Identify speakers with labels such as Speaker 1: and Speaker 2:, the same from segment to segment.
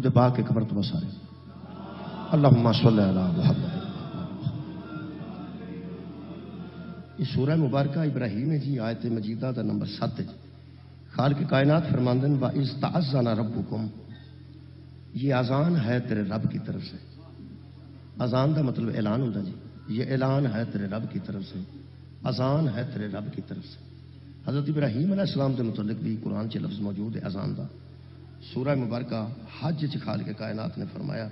Speaker 1: درود پاک ایک مرتبہ سارے اللہم صلی علی محمد۔ یہ سورہ مبارکہ ابراہیم ہے جی، آیت مجیدہ دا نمبر 7 ہے۔ خالق کائنات فرماندے ہیں وَإِذْ تَعَذَّنَ رَبُّكُمْ، یہ اذان ہے تیرے رب کی طرف سے۔ اذان دا مطلب اعلان ہوتا جی، یہ اعلان ہے تیرے رب کی طرف سے، اذان ہے تیرے رب کی طرف سے۔ حضرت ابراہیم علیہ السلام کے متعلق بھی قرآن چ لفظ موجود ہے اذان دا۔ سورہ مبارکہ حج چ خالق کائنات نے فرمایا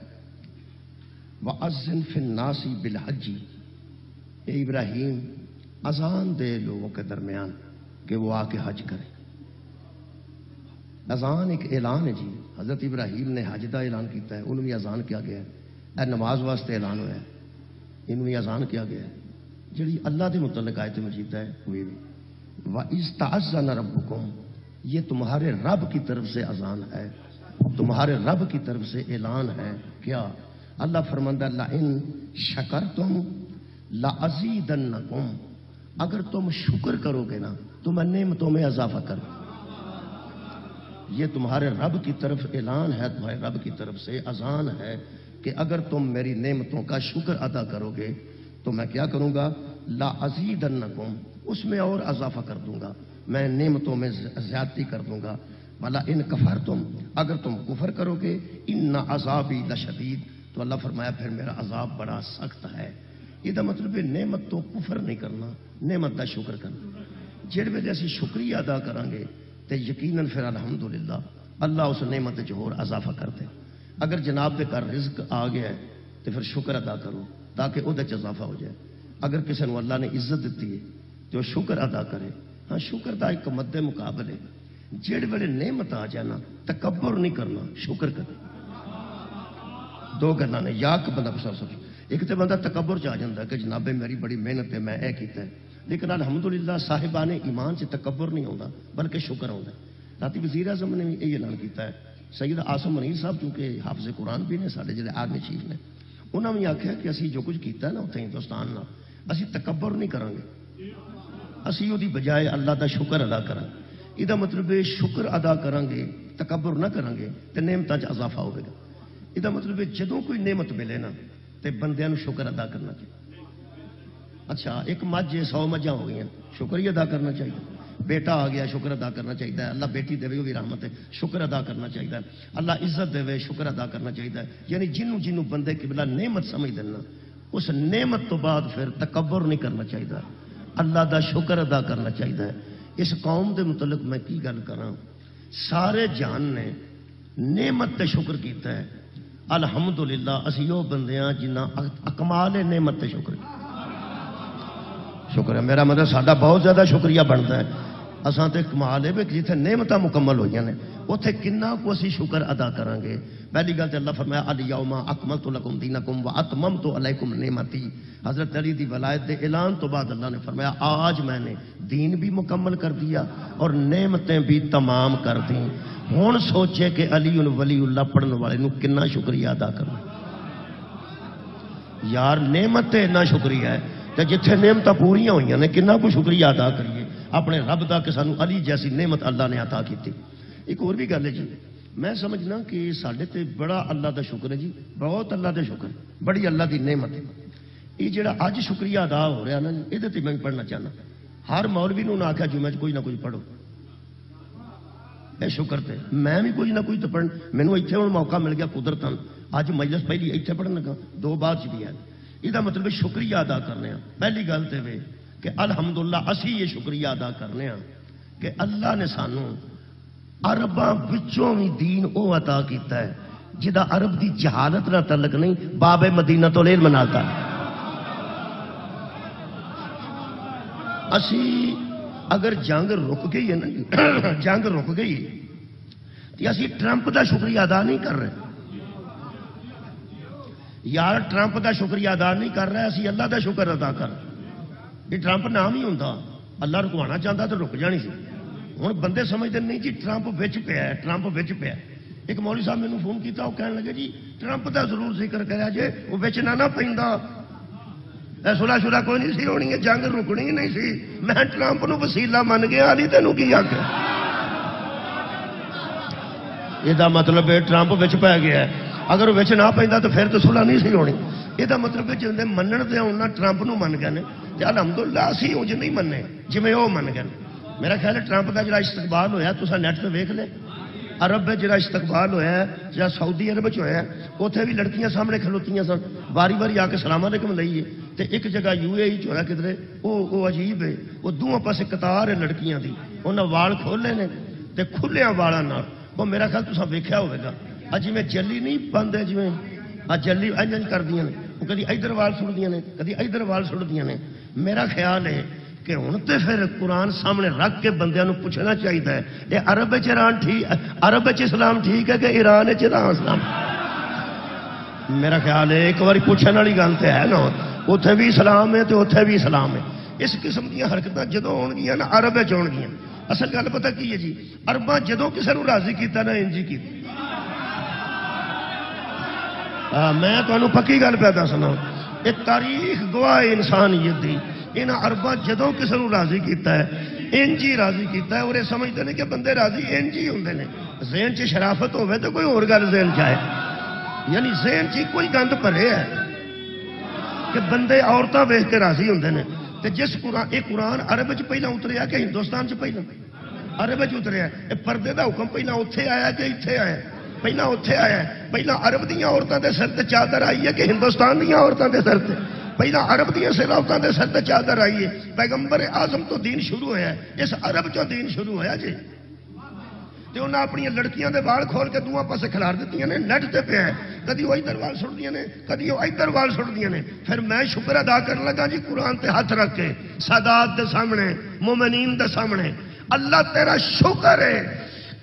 Speaker 1: وَأَذِّن فِي النَّاسِ بِالْحَجِّ، اے ابراہیم اذان دے لوگوں کے درمیان کہ وہ آ کے حج کریں۔ اذان ایک اعلان ہے جی، حضرت ابراہیم نے حج دا اعلان کیتا ہے، انہوں نے اذان کیا گیا ہے۔ اے نماز واسطے اعلان ہوا ہے، انہوں نے اذان کیا گیا ہے۔ جڑی اللہ دے متعلق آیت مجیدہ ہے ہوئی بھی وَإِذْ تَعَذَّنَ رَبُّكُمْ، یہ تمہارے رب کی طرف سے اذان ہے، تمہارے رب کی طرف سے اعلان ہے۔ کیا؟ اللہ فرماندہ لَئِن شَكَرْتُمْ لَأَزِيدَنَّكُمْ، اگر تم شکر کرو گے نا تو میں نعمتوں میں اضافہ کروں۔ یہ تمہارے رب کی طرف اعلان ہے، تمہارے رب کی طرف سے اذان ہے کہ اگر تم میری نعمتوں کا شکر ادا کرو گے تو میں کیا کروں گا؟ لَأَزِيدَنَّكُمْ، اس میں اور اضافہ کر دوں گا، میں نعمتوں میں زیادتی کر دوں گا۔ بھلا ان کفرتم، اگر تم کفر کرو گے ان عذابی لشدید، تو اللہ فرمایا پھر میرا عذاب بڑا سخت ہے۔ یہ مطلب ہے نعمت تو کفر نہیں کرنا، نعمت دا شکر کرنا۔ جڑ ویلے اسی شکریہ ادا کریں گے تو یقیناً پھر الحمدللہ اللہ اس نعمت جو اور اضافہ کرتے۔ اگر جناب دے گھر رزق آ گیا ہے تو پھر شکر ادا کرو تاکہ وہ اضافہ ہو جائے۔ اگر کسی نے اللہ نے عزت دیتی ہے تو شکر ادا کرے۔ ہاں شکر دا ایک مد مقابلے، جڑ ویلے نعمت آ جانا تکبر نہیں کرنا، شکر کرنا۔ دو گلاں نے، یا کہ بندہ سب ایک تو بندہ تکبر چ آ جاتا ہے کہ جناب میری بڑی محنت ہے میں اے کیتا ہے، لیکن الحمدللہ صاحبان ایمان سے تکبر نہیں آتا بلکہ شکر آتا ہے۔ رات وزیر اعظم نے بھی یہ اعلان کیتا ہے، سید آصم منیر صاحب چونکہ حافظ قرآن بھی نے سارے جڑے آرمی چیف نے، انہوں نے آخیا کہ اسی جو کچھ کیتا ہے نا اتنے ہندوستان نہ اسی تکبر نہیں کریں گے، اسی وہ بجائے اللہ دا شکر ادا کریں۔ یہ مطلب ہے شکر ادا کریں گے، تکبر نہ کریں گے تو نعمتوں چ اضافہ ہوگا۔ یہ مطلب ہے جدوں کوئی نعمت ملے نا تو بندیاں شکر ادا کرنا چاہیے۔ اچھا ایک مجھ 100 مجھاں ہو گئی ہیں، شکریہ ادا کرنا چاہیے۔ بیٹا آ گیا شکر ادا کرنا چاہیے، اللہ بیٹی دے وہ بھی رحمت ہے، شکر ادا کرنا چاہیے، اللہ عزت دے شکر ادا کرنا چاہیے۔ یعنی جنوں بندے قبلہ نعمت سمجھ دینا اس نعمت تو بعد پھر تکبر نہیں کرنا چاہیے، اللہ دا شکر ادا کرنا چاہیے۔ اس قوم دے متعلق میں کی گل کراں، سارے جہان نے نعمت تے شکر کیتا ہے، الحمدللہ اسی وہ بندے ہاں جنہاں اکمال نعمت تے شکر کیتا۔ شکر ہے میرا مطلب ساڈا بہت زیادہ شکریہ بنتا ہے، اساں تے کمال ہے کہ جتھے نعمتاں مکمل ہوئی ہیں اوتھے کنا کو اسی شکر ادا کریں گے۔ پہلی گل تے اللہ فرمایا الیوم اکملت لکم دینکم واتممت علیکم نعمتی، حضرت علی دی ولایت دے اعلان تو بعد اللہ نے فرمایا آج میں نے دین بھی مکمل کر دیا اور نعمتیں بھی تمام کر دیں۔ ہن سوچے کہ علی ولی اللہ پڑھن والے نو کنا شکریہ ادا کرنا یار، نعمت تے اتنا شکریہ ہے تے جتھے نعمتاں پوریاں ہوئیاں نے کنا کو شکریہ ادا کریے اپنے رب دا کہ سانو علی جیسی نعمت اللہ نے عطا کیتی۔ ایک اور بھی گل ہے جی، میں سمجھنا کہ ساڈے تے بڑا اللہ دا شکر ہے جی، بہت اللہ دا شکر، بڑی اللہ دی نعمت ہے۔ یہ جڑا اج شکریہ ادا ہو رہا نا یہ تے میں پڑھنا چاہنا، ہر مولوی نو نہ آکھیا جمعہ کوئی نہ کوئی پڑھو، اے شکر تے میں بھی کوئی نہ کوئی تو پڑھ، مینوں ایتھے ہن موقع مل گیا قدرتاً، اج مجلس پہلی ایتھے پڑھن لگا، 2 بعد چ بھی ہے۔ یہ مطلب شکریہ ادا کرنے ہیں۔ پہلی گل تے وے کہ الحمدللہ اسی یہ شکریہ ادا کرنے ہیں کہ اللہ نے سانو عرباں وچوں بھی دین او عطا کیتا ہے جدا عرب دی جہالت نہ تعلق نہیں، باب مدینہ تو العلم مناتا ہے۔ اسی اگر جنگ رک گئی ہے نا، جنگ رک گئی تو اسی ٹرمپ دا شکریہ ادا نہیں کر رہے یار، ٹرمپ دا شکریہ ادا نہیں کر رہے، اسی اللہ دا شکر ادا کر۔ یہ ٹرمپ نام ہی ہوتا، اللہ رکوانا چاہتا تو رک جانی سی۔ ہوں بندے سمجھتے نہیں جی ٹرمپ بچ پیا ہے، ٹرمپ بچ پیا۔ ایک مولوی صاحب مینوں فون کیتا، وہ کہنے لگے جی ٹرمپ دا ضرور ذکر کریا جے، وہ بچ نہ پیندا، صلح شلح کوئی نہیں سی ہونی، جنگ رکنی نہیں سی۔ میں ٹرمپ نو وسیلہ من گیا، علی تینوں کی آکھیا؟ یہ مطلب ٹرمپ بچ پی گیا ہے. اگر وہ نہ پہنتا تو پھر تو صلح نہیں سی ہونی. یہ مطلب جی منن تے آنا ٹرمپ نو من گئے تے الحمدللہ اسی انج نہیں منے جویں وہ من گئے. میرا خیال ہے ٹرمپ کا جڑا استقبال ہویا تسا نیٹ پہ ویکھ لے. عرب جڑا استقبال ہویا ہے جڑا سعودی عرب چ ہویا ہے اوتھے بھی لڑکیاں سامنے کھلوتیاں سن باری باری آ کے سلام علیکم لئیے. تے ایک جگہ یو اے چ ہویا کدھرے وہ عجیب ہے. وہ دونوں پاسے قطار ہے لڑکیاں دی. انہاں وال کھولے نے تے کھلیاں والاں نال. وہ میرا خیال تسا ویکھیا ہوے گا جویں جلی نہیں پاندے جویں جلی انج کردیاں نے. وہ کدی ادھر وال سٹدیاں نے کدی ادھر وال سٹدیاں نے. میرا خیال ہے کہ ہوں تو پھر قرآن سامنے رکھ کے بندیاں نو پوچھنا چاہیے یہ عرب ایران ٹھیک عرب اسلام ٹھیک ہے کہ ایران اسلام. میرا خیال ہے ایک بار پوچھنے والی گل تو ہے نا. اتنے بھی اسلام ہے تو اتنے بھی اسلام ہے. اس قسم دیا حرکت جدو ہون گیا نا عرب ہون گیا. اصل گل پتہ کی ہے جی عرباں جدو کسی کو راضی کیتا نا انجی کی. میں تمہیں پکی گل پہ دسنا یہ تاریخ گواہ انسانیت دی. ان عرباں جدوں کسی کو راضی کیتا ہے انجی راضی کیتا ہے. اور یہ سمجھتے ہیں کہ بندے راضی انجی ہوندے نے. ذہن چ شرافت ہوے تو کوئی اور گل ذہن چ آئے. یعنی ذہن چ کوئی گند بھرے ہے کہ بندے عورتاں ویکھ کے راضی ہوندے نے. تے جس قرآن یہ قرآن عرب چ پہلا اتریا کہ ہندوستان چ پہلا عرب چ اتریا. یہ پردے دا حکم پہلا اوتھے آیا کہ ایتھے آیا. پہلا اوتھے آیا. پہلا عرب دیاں عورتاں دے سر تے چادر آئی ہے کہ ہندوستان دیاں عورتاں دے سر تے. پہلا عرب دیا عورتوں کے سر تے چادر آئی ہے. پیغمبر اعظم تو دین شروع ہوا ہے. اس عرب چو دین شروع ہوا جی. تے انہاں اپنی لڑکیاں دے وال کھول کے دواں پاسے کھلار دیتی ہیں. نیٹ تے پہ ہے کدی وہ ادھر وال سٹدیاں نے کدی وہ ادھر وال سٹدیاں نے. پھر میں شکر ادا کرنے لگا جی قرآن تے ہاتھ رکھ کے سادات دے سامنے مومنین دے سامنے اللہ تیرا شکر ہے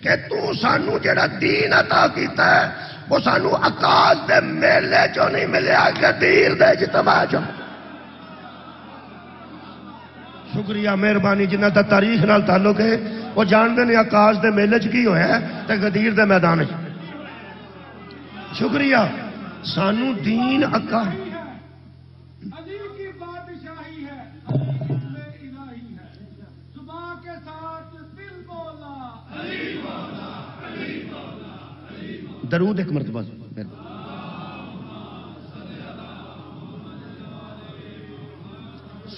Speaker 1: کہ تو سانو جڑا دین عطا کیتا ہے وہ سانو عکاس دے میلے چو نہیں ملیا غدیر دے اجتماع چو. شکریہ مہربانی جنہ تا تاریخ نال تعلق ہے وہ جان دے نے عکاس دے میلے چ کی ہویا ہے تے غدیر دے میدان چ. شکریہ سانو دین عکاس
Speaker 2: علی کی بادشاہی ہے الہی ہے. زباں کے ساتھ دل بولا علی مولا علی مولا علی مولا.
Speaker 1: درود ایک مرتبہ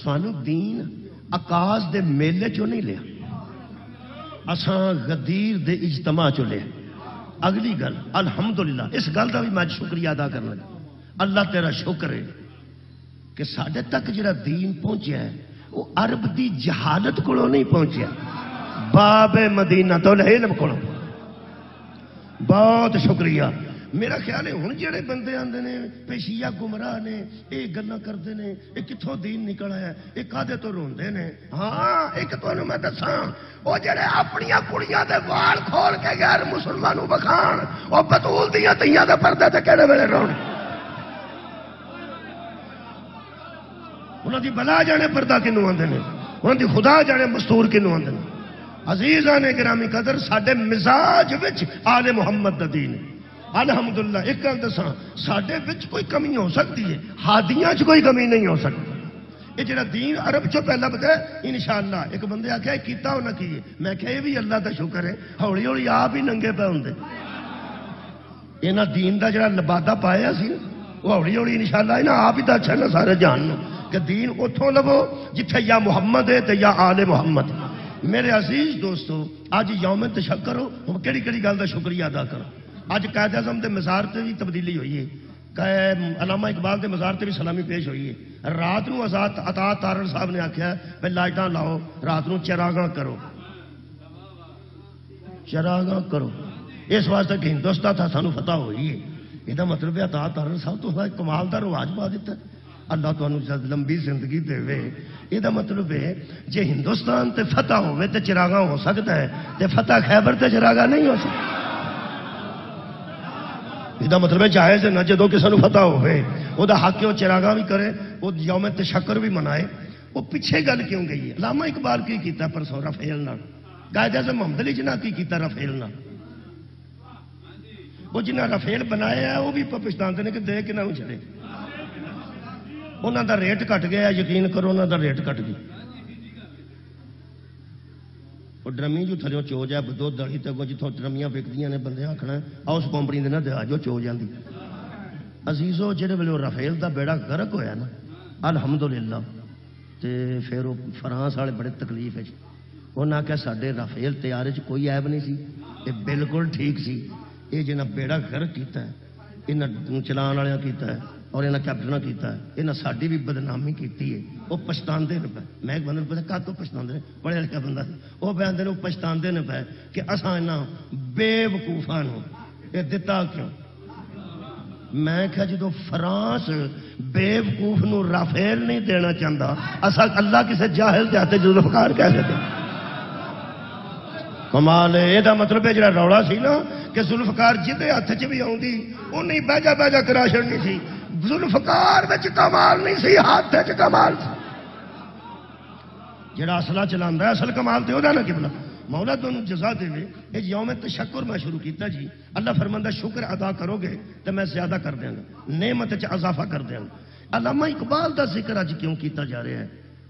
Speaker 1: سانو دین عکاس دے میلے چو نہیں لیا اساں غدیر دے اجتماع چو لیا. اگلی گل الحمدللہ اس گل کا بھی میں شکریہ ادا کرنا. اللہ تیرا شکر ہے کہ ساڈے تک جڑا دین پہنچیا ہے وہ عرب دی جہالت کولوں نہیں پہنچیا باب مدینہ تو علم کولوں. بہت شکریہ. میرا خیال ہے ہوں جڑے بندے آندے نے پیشیا گمراہ نے یہ گلاں کرتے ہیں یہ کتوں دین نکل آیا یہ کادے تو روندے نے. ہاں ایک تمہیں میں دساں وہ جڑے اپنی کڑیاں دے وال کھول کے غیر مسلمانوں بخان وہ بطول دیاں تیاں دے پردے تے کہڑے ویلے رون. انہوں دی بلا جانے پردہ کنوں آندے نے انہوں دی خدا جانے مستور کنوں آندے نے. عزیزاں نے گرامی قدر ساڈے مزاج وچ آل محمد دا دین ہے. الحمدللہ ایک گل دساں ساڈے وچ کوئی کمی ہو سکتی ہے ہادیاں چ کوئی کمی نہیں ہو سکتی. یہ جڑا دین عرب چو پہلا پتا ہے انشاءاللہ. ایک بندے آخیا کیتا ہونا کی میں کہ یہ بھی اللہ کا شکر ہے ہولی ہولی آپ ہی ننگے پہ ہوں. یہاں دین کا جڑا لبادہ پایا سی وہ ہولی ہولی انشاءاللہ یہاں آپ ہی تو اچھا نا سارے جان کہ دین اتوں لو جتھے یا محمد ہے یا آل محمد. میرے عزیز دوستو اج یوم تشکر ہو ہم کہڑی کہڑی گل کا شکریہ ادا کرو. اج قائد اعظم کے مزار سے بھی تبدیلی ہوئی ہے. علامہ اقبال کے مزار سے بھی سلامی پیش ہوئی ہے. رات نو آزاد عطا تارڑ صاحب نے آخیا بھائی لائٹاں لاؤ رات نو چراغاں کرو چراغاں کرو. اس واسطے کہ ہندوستان تھا سانو فتح ہوئی ہے. یہ مطلب ہے عطا تارڑ صاحب تو کمال کا رواج پا دیتا ہے. اللہ تمہیں لمبی زندگی دے. یہ مطلب ہے جی ہندوستان تے فتح ہوئے تے چراغاں ہو سکتا ہے تے فتح خیبر تے چراغاں نہیں ہو سکتا. یہ مطلب ہے جائز نہ جدو کسی کو فتح ہوئے وہ حق وہ چراغاں بھی کرے وہ یوم تشکر بھی منائے. وہ پیچھے گل کیوں گئی ہے. علامہ اقبال کی کیتا پرسوں رفیل نال قائد اعظم محمد علی جناح کی کیتا رفیل نال. وہ جنہ رفیل بنایا ہے وہ بھی پاکستان نے کہ دے کے نہ چلے. انہوں دا ریٹ کٹ گیا یقین کرو انہوں دا ریٹ کٹ گیا. وہ ڈرمی جو تھلو چو جائے دو دلی تو جتوں ڈرمیاں وکدیاں نے بندے آخنا آؤ اس کمپنی دے نہ دیا جو چو جاندی عزیزو جہے ویلے وہ رافیل دا بیڑا غرق ہویا نا الحمدللہ تے پھر وہ فرانس والے بڑے تکلیف ہے انہاں کہ ساڈے رافیل تیارے چ کوئی عیب نہیں سی یہ بالکل ٹھیک سی یہ جنہ بیڑا غرق کیتا ہے انہاں چلان والےاں کیتا ہے اور انہاں کیپٹنا کیتا ہے انہاں ساڈی بھی بدنامی کیتی ہے وہ پچھتاندے نے پے میں ایک بندے پتہ کا تو پچھتاندے نے پڑھے لکھا بندہ وہ بیان دے وہ پچھتاندے نے پے کہ اساں انہاں بے وقوفاں نوں یہ دتا کیوں میں کہا جدو فرانس بے وقوف نو رافیل نہیں دینا چاہتا اسا اللہ کسے جاہل جاتے ذوالفقار کہہ لیتے کمال ہے یہ مطلب ہے جڑا روڑا سی نا کہ ذوالفقار جدے ہاتھ چ بھی آؤندی وہ نہیں بہجا بہجا کرا چھڑنی سی ذوالفقار وچ کمال نہیں سی ہاتھ چ کمال سی جڑا اصلہ چلاندا ہے اصل کمال تے اودا نا قبلہ مولا تمہیں جزا دے یہ یوم تشکر میں شروع کیتا جی اللہ فرماندا شکر ادا کرو گے تو میں زیادہ کر دیں گا نعمت چ اضافہ کر دیں گا علامہ اقبال دا ذکر اج کیوں کیتا جا رہا ہے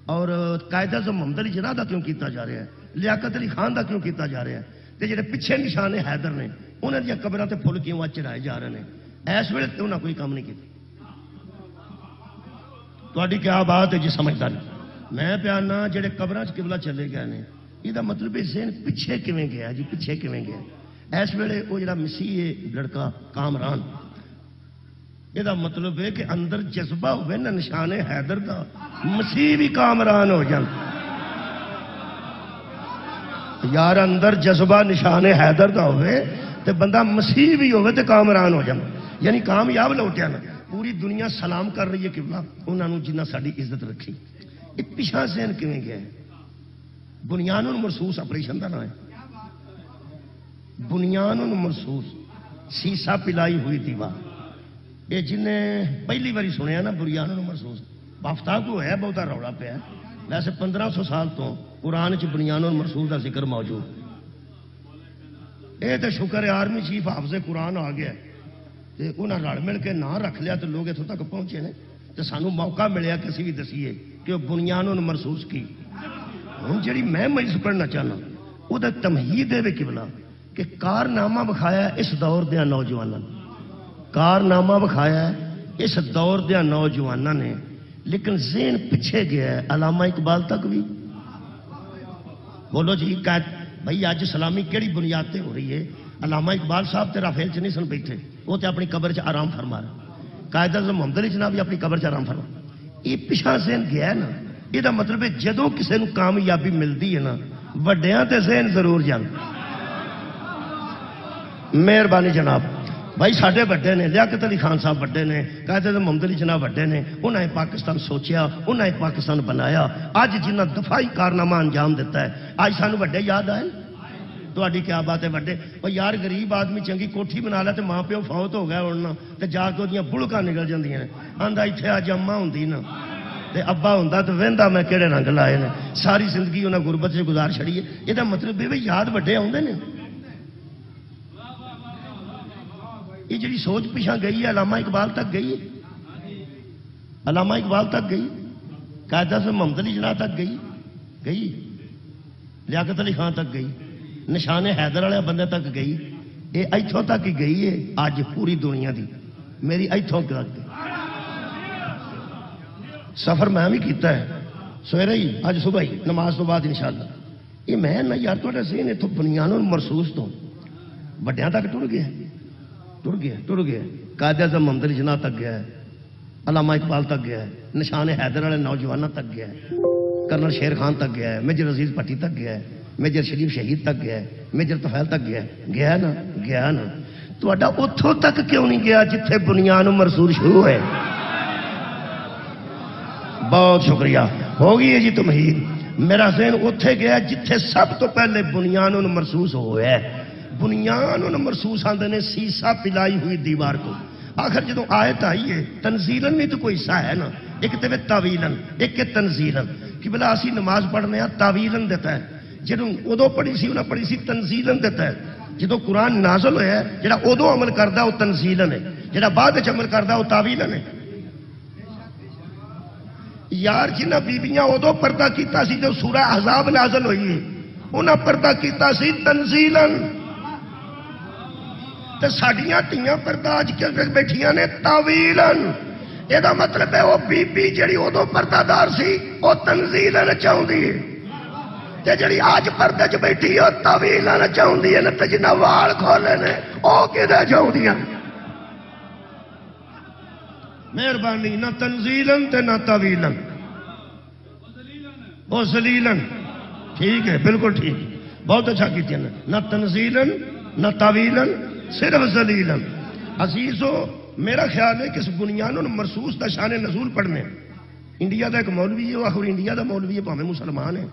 Speaker 1: اور قائد اعظم محمد علی جناح دا کیوں کیتا جا رہا ہے لیاقت علی خان دا کیوں کیتا جا رہا ہے تے جڑے پیچھے نشان حیدر نے انہاں دی قبراں تے پھل کیوں چڑھائے جا رہے ہیں اس ویلے تے انہاں کوئی کام نہیں کیتا تہاڈی کیا بات ہے جی سمجھدار میں پیانا جڑے قبراں چ قبلہ چلے گئے نے یہ مطلب ہے ذہن پیچھے کیویں گیا جی پیچھے کیویں گیا اس ویلے وہ جڑا مسیح لڑکا کامران یہ مطلب ہے کہ اندر جذبہ ہوئے نا نشان حیدر دا مسیح بھی کامران ہو جان یار اندر جذبہ نشان حیدر دا ہوئے تے بندہ مسیح بھی ہوئے تے کامران ہو جان یعنی کامیاب لوٹیا نا پوری دنیا سلام کر رہی ہے قبلہ انہوں نے جنہ ساری عزت رکھی یہ پیچھا ذہن کیویں گیا ہے بنیان مرصوص آپریشن کا نام ہے بنیان مرصوص سیسا پلائی ہوئی دیوار یہ جن نے پہلی باری سنیا نا بنیان مرصوص ہفتہ کو ہے بہتا روڑا پیا ویسے 1500 سال تو قرآن چ بنیان مرصوص کا ذکر موجود یہ تو شکر ہے آرمی چیف حافظ قرآن آ گیا انہیں رل مل کے نہ رکھ لیا تو لوگ اتوں تک پہنچے نے تو سانو موقع ملیا کسی بھی دسیے کہ وہ بنیان مرصوص کی ہوں جی میں مجلس پڑھنا چاہنا وہ تمہید ہے قبلہ کہ کارنامہ بکھایا اس دور دیا نوجوانوں کارنامہ بکھایا اس دور دیا نوجوانوں نے لیکن ذہن پیچھے گیا ہے علامہ اقبال تک بھی بولو جی بھائی اج سلامی کیڑی بنیاد تے ہو رہی ہے علامہ اقبال صاحب تے رافیل چ نہیں سن بیٹھے وہ تے اپنی قبر چ آرام فرما رہے قائد اعظم محمد علی جناح بھی اپنی قبر چ آرام فرما یہ پیچھا ذہن گیا ہے نا یہ مطلب ہے جدوں کسی نوں کامیابی ملتی ہے نا وڈیاں تے ذہن ضرور جان مہربانی جناب بھائی ساڈے وڈے نے لیاقت علی خان صاحب وڈے نے قائد اعظم محمد علی جناح وڈے نے انہاں نے پاکستان سوچیا انہاں نے پاکستان بنایا اج جنہ دفاعی کارنامہ انجام دیتا ہے اج سانو وڈے یاد آئے تہاڈی کیا بات ہے وڈے او یار غریب آدمی چنگی کوٹھی بنا لے تے ماں پیو فوت ہو گیا اڑنا تے جا کے اودیاں بڑکاں نکل جاندیاں نے آندا ایتھے اج اماں ہوندی نا تے ابا ہوندا تے ویندا میں کہڑے رنگ لائے نے ساری زندگی انہاں غربت سے گزار چھڑی ہے یہ مطلب ہے یاد وڈے آوندے نے یہ جڑی سوچ پیچھا گئی ہے علامہ اقبال تک گئی ہے علامہ اقبال تک گئی قائد اعظم محمد علی جناح تک گئی لیاقت علی خان تک گئی نشان حیدر والے بندے تک گئی یہ ایتھوں تک ہی گئی ہے اج پوری دنیا دی میری ایتھوں تک سفر میں بھی کیتا ہے سویرے ہی اج صبح ہی نماز تو بعد انشاءاللہ یہ میں نہ یار تھوڑا ذہن اتوں بنیان مرصوص تو وڈیاں تک ٹر گیا قائد اعظم محمد علی جناح تک گیا ہے علامہ اقبال تک گیا ہے نشان حیدر والے نوجوانوں تک گیا ہے کرنل شیر خان تک گیا ہے میجر عزیز پٹی تک گیا ہے میجر شریف شہید تک گیا ہے میجر طفیل تک گیا نا تہاڈا اتوں تک کیوں نہیں گیا جتھے بنیان مرصوص شروع ہے بہت شکریہ ہو گئی ہے جی تمہید میرا ذہن اتھے گیا جتھے سب تو پہلے بنیان مرصوص ہوا ہے بنیان مرصوص آندے نے سیسا پلائی ہوئی دیوار کو آخر جدو آیت آئی ہے تنزیلن بھی تو کوئی حصہ ہے نا ایک تے تاویلن ایک کے تنزیلن کہ بلا اسی نماز پڑھنے ہیں تاویلن دیتا ہے جدو ادو پڑھی سی انہیں پڑھی سی تنزیلن دیتا ہے جدو قرآن نازل ہوا ہے جڑا ادو عمل کردا وہ تنزیلن ہے جڑا بعد عمل کردا وہ تاویلن ہے یار جنہ بیبیاں ادو پردہ کیتا سی جو سورہ احزاب نازل ہوئی ہے انہاں پردہ کیتا سی تنزیلاً، تے ساڈیاں تیاں پردہ اج کے بیٹھیاں نے تاویلاً۔ یہ مطلب ہے وہ بی بی جڑی ادو پردہ دار سی وہ تنزیلاً چاہتی ہے، تے جڑی آج پردے چ بیٹھی ہے وہ تاویلاً چاہتی ہے، تے جنہ وال کھولے نے وہ کدے چاہتی ہیں؟ مہربانی، نہ تنزیلاً تے نہ تاویلاً، وہ ذلیلاً۔ ٹھیک ہے، بالکل ٹھیک، بہت اچھا کیتے ہیں، نہ تنزیلاً نہ تاویلاً، صرف ذلیلاً۔ عزیزو، میرا خیال ہے کہ اس بنیان مرسوس دا شان نزول پڑھنے انڈیا دا ایک مولوی ہے، وہ آخر انڈیا دا مولوی ہے، پاویں مسلمان ہے،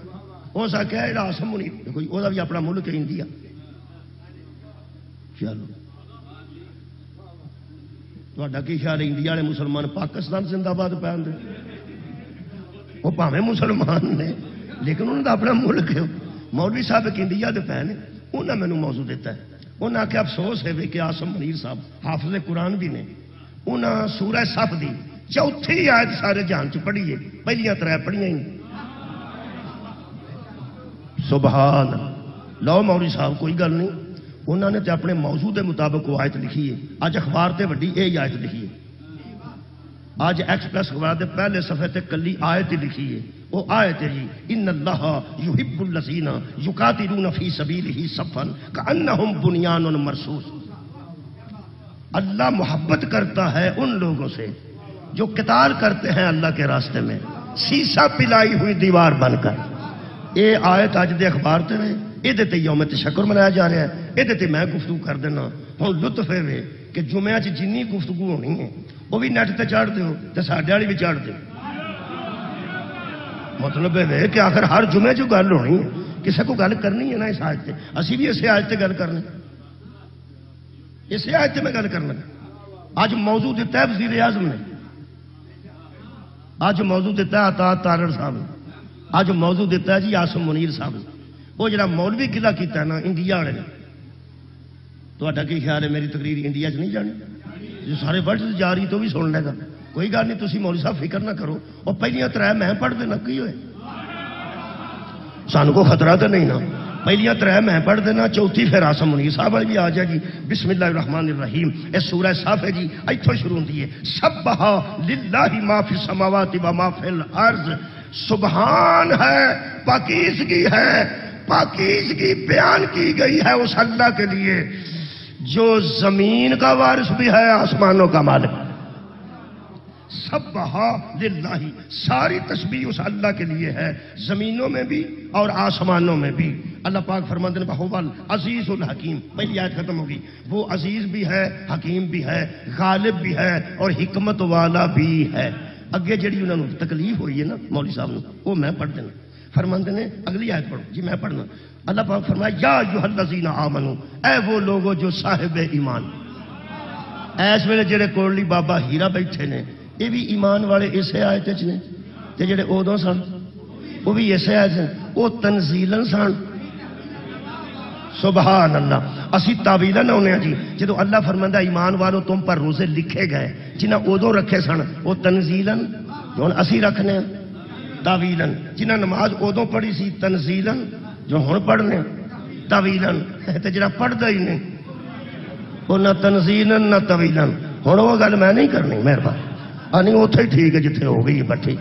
Speaker 1: ہو سکتا ہے آسم منیر کوئی وہ بھی اپنا ملک ہے انڈیا۔ چلو تھوڑا کی خیال ہے انڈیا والے مسلمان پاکستان زندہ باد پہ آتے؟ وہ پاویں مسلمان نے لیکن انہوں نے اپنا ملک ہے۔ مولوی صاحب ایک انڈیا کے پے نے، انہوں نے مینوں موضوع دیتا ہے، انہوں نے آخیا افسوس ہے کہ آسم منیر صاحب حافظ قرآن بھی نے، انہوں نے سورہ صف دی چوتھی آیت سارے جہان چ پڑھی ہے، پہلیاں 3 پڑھیاں ہی۔ سبحان لو مولوی صاحب کوئی گل نہیں، انہوں نے تے اپنے موضوع کے مطابق وہ آیت لکھی ہے۔ اج اخبار تے وڈی یہ آیت لکھی ہے، آج ایکسپریس اخبار دے پہلے صفحے تے کلی آیت لکھی ہے، وہ آیت ہے جی ان اللہ یحب الذین یقاتلون فی سبیلہ صفا کانہم بنیان مرصوص۔ اللہ محبت کرتا ہے ان لوگوں سے جو قتال کرتے ہیں اللہ کے راستے میں سیسا پلائی ہوئی دیوار بن کر۔ یہ آیت اج دے اخبار تے نے، یہ یوم تشکر منایا جا رہا ہے، یہ میں گفتگو کر دینا۔ ہوں لطف ہے کہ جمعہ چ جنی گفتگو ہونی ہے وہ بھی نیٹ تے چڑھ دیو تے ساڈے والی بھی چڑھ دیو۔ مطلب ہے کہ آخر ہر جمعے جو گل ہونی ہے، کسی کو گل کرنی ہے نا اس آیت تے، اسی بھی اسے آیت تے گل کرنے، اسے آیت تے میں گل کرنا۔ اج موضوع دیتا ہے وزیر اعظم نے، اج موضوع دیتا ہے عطا تارڑ صاحب نے، اج موضوع دیتا ہے جی آسم منیر صاحب نے۔ وہ جڑا مولوی قلعہ کیتا ہے نا انڈیا والے نے، تہاڈا کی خیال ہے میری تقریر انڈیا چ نہیں جانی؟ جو سارے ورلڈ سے جا رہی تو بھی سن لے گا، کوئی گل نہیں، تسی مولوی صاحب فکر نہ کرو، اور پہلیاں 3 میں پڑھ دینا، کی ہوئے سانو کو خطرہ تو نہیں نا، پہلیاں 3 میں پڑھ دینا، چوتھی پھر آسم منیر صاحب والی بھی آ جائے گی۔ بسم اللہ الرحمن الرحیم، یہ سورہ صف ہے جی، ایتھوں شروع ہوتی ہے سبح للہ ما فی السماوات و ما فی الارض۔ سبحان ہے، پاکیزگی ہے، پاکیزگی بیان کی گئی ہے اس اللہ کے لیے جو زمین کا وارث بھی ہے، آسمانوں کا مالک۔ سبح للہ، ساری تسبیح اس اللہ کے لیے ہے، زمینوں میں بھی اور آسمانوں میں بھی۔ اللہ پاک فرماتے ہیں بہو عزیز الحکیم، پہلی آیت ختم ہوگی، وہ عزیز بھی ہے، حکیم بھی ہے، غالب بھی ہے اور حکمت والا بھی ہے۔ اگے جڑی انہوں نے تکلیف ہوئی ہے نا مولوی صاحب نے، وہ میں پڑھ دینا۔ فرماتے ہیں اگلی آیت پڑھو جی، میں پڑھنا۔ اللہ پاک فرمایا یا ایھا الذین آمنو، اے وہ لوگو جو صاحب ایمان۔ اس ویلے جڑے کوڑلی بابا ہیرا بیٹھے نے یہ بھی ایمان والے اسے آیت وچ نے، تے جڑے ادوں سن وہ بھی اسے آیت سن، وہ تنزیلاً سن۔ سبحان اللہ۔ اسی تاویلاً ہونے ہیں جی، جدو اللہ فرماندہ ایمان والو تم پر روزے لکھے گئے، جنہیں ادو رکھے سن وہ تنزیلاً، جو اسی رکھنے ہیں تاویلاً، جنہیں نماز ادو پڑھی سی تنزیلاً، جو ہن پڑھنے تاویلاً، تے جڑا پڑھدا ہی نہیں وہ نہ تنزیلاً نہ طویلاً۔ ہن وہ گل میں نہیں کرنی، مہربانی نہیں، اوتھے ہی ٹھیک ہے جتھے ہو گئی بٹھی۔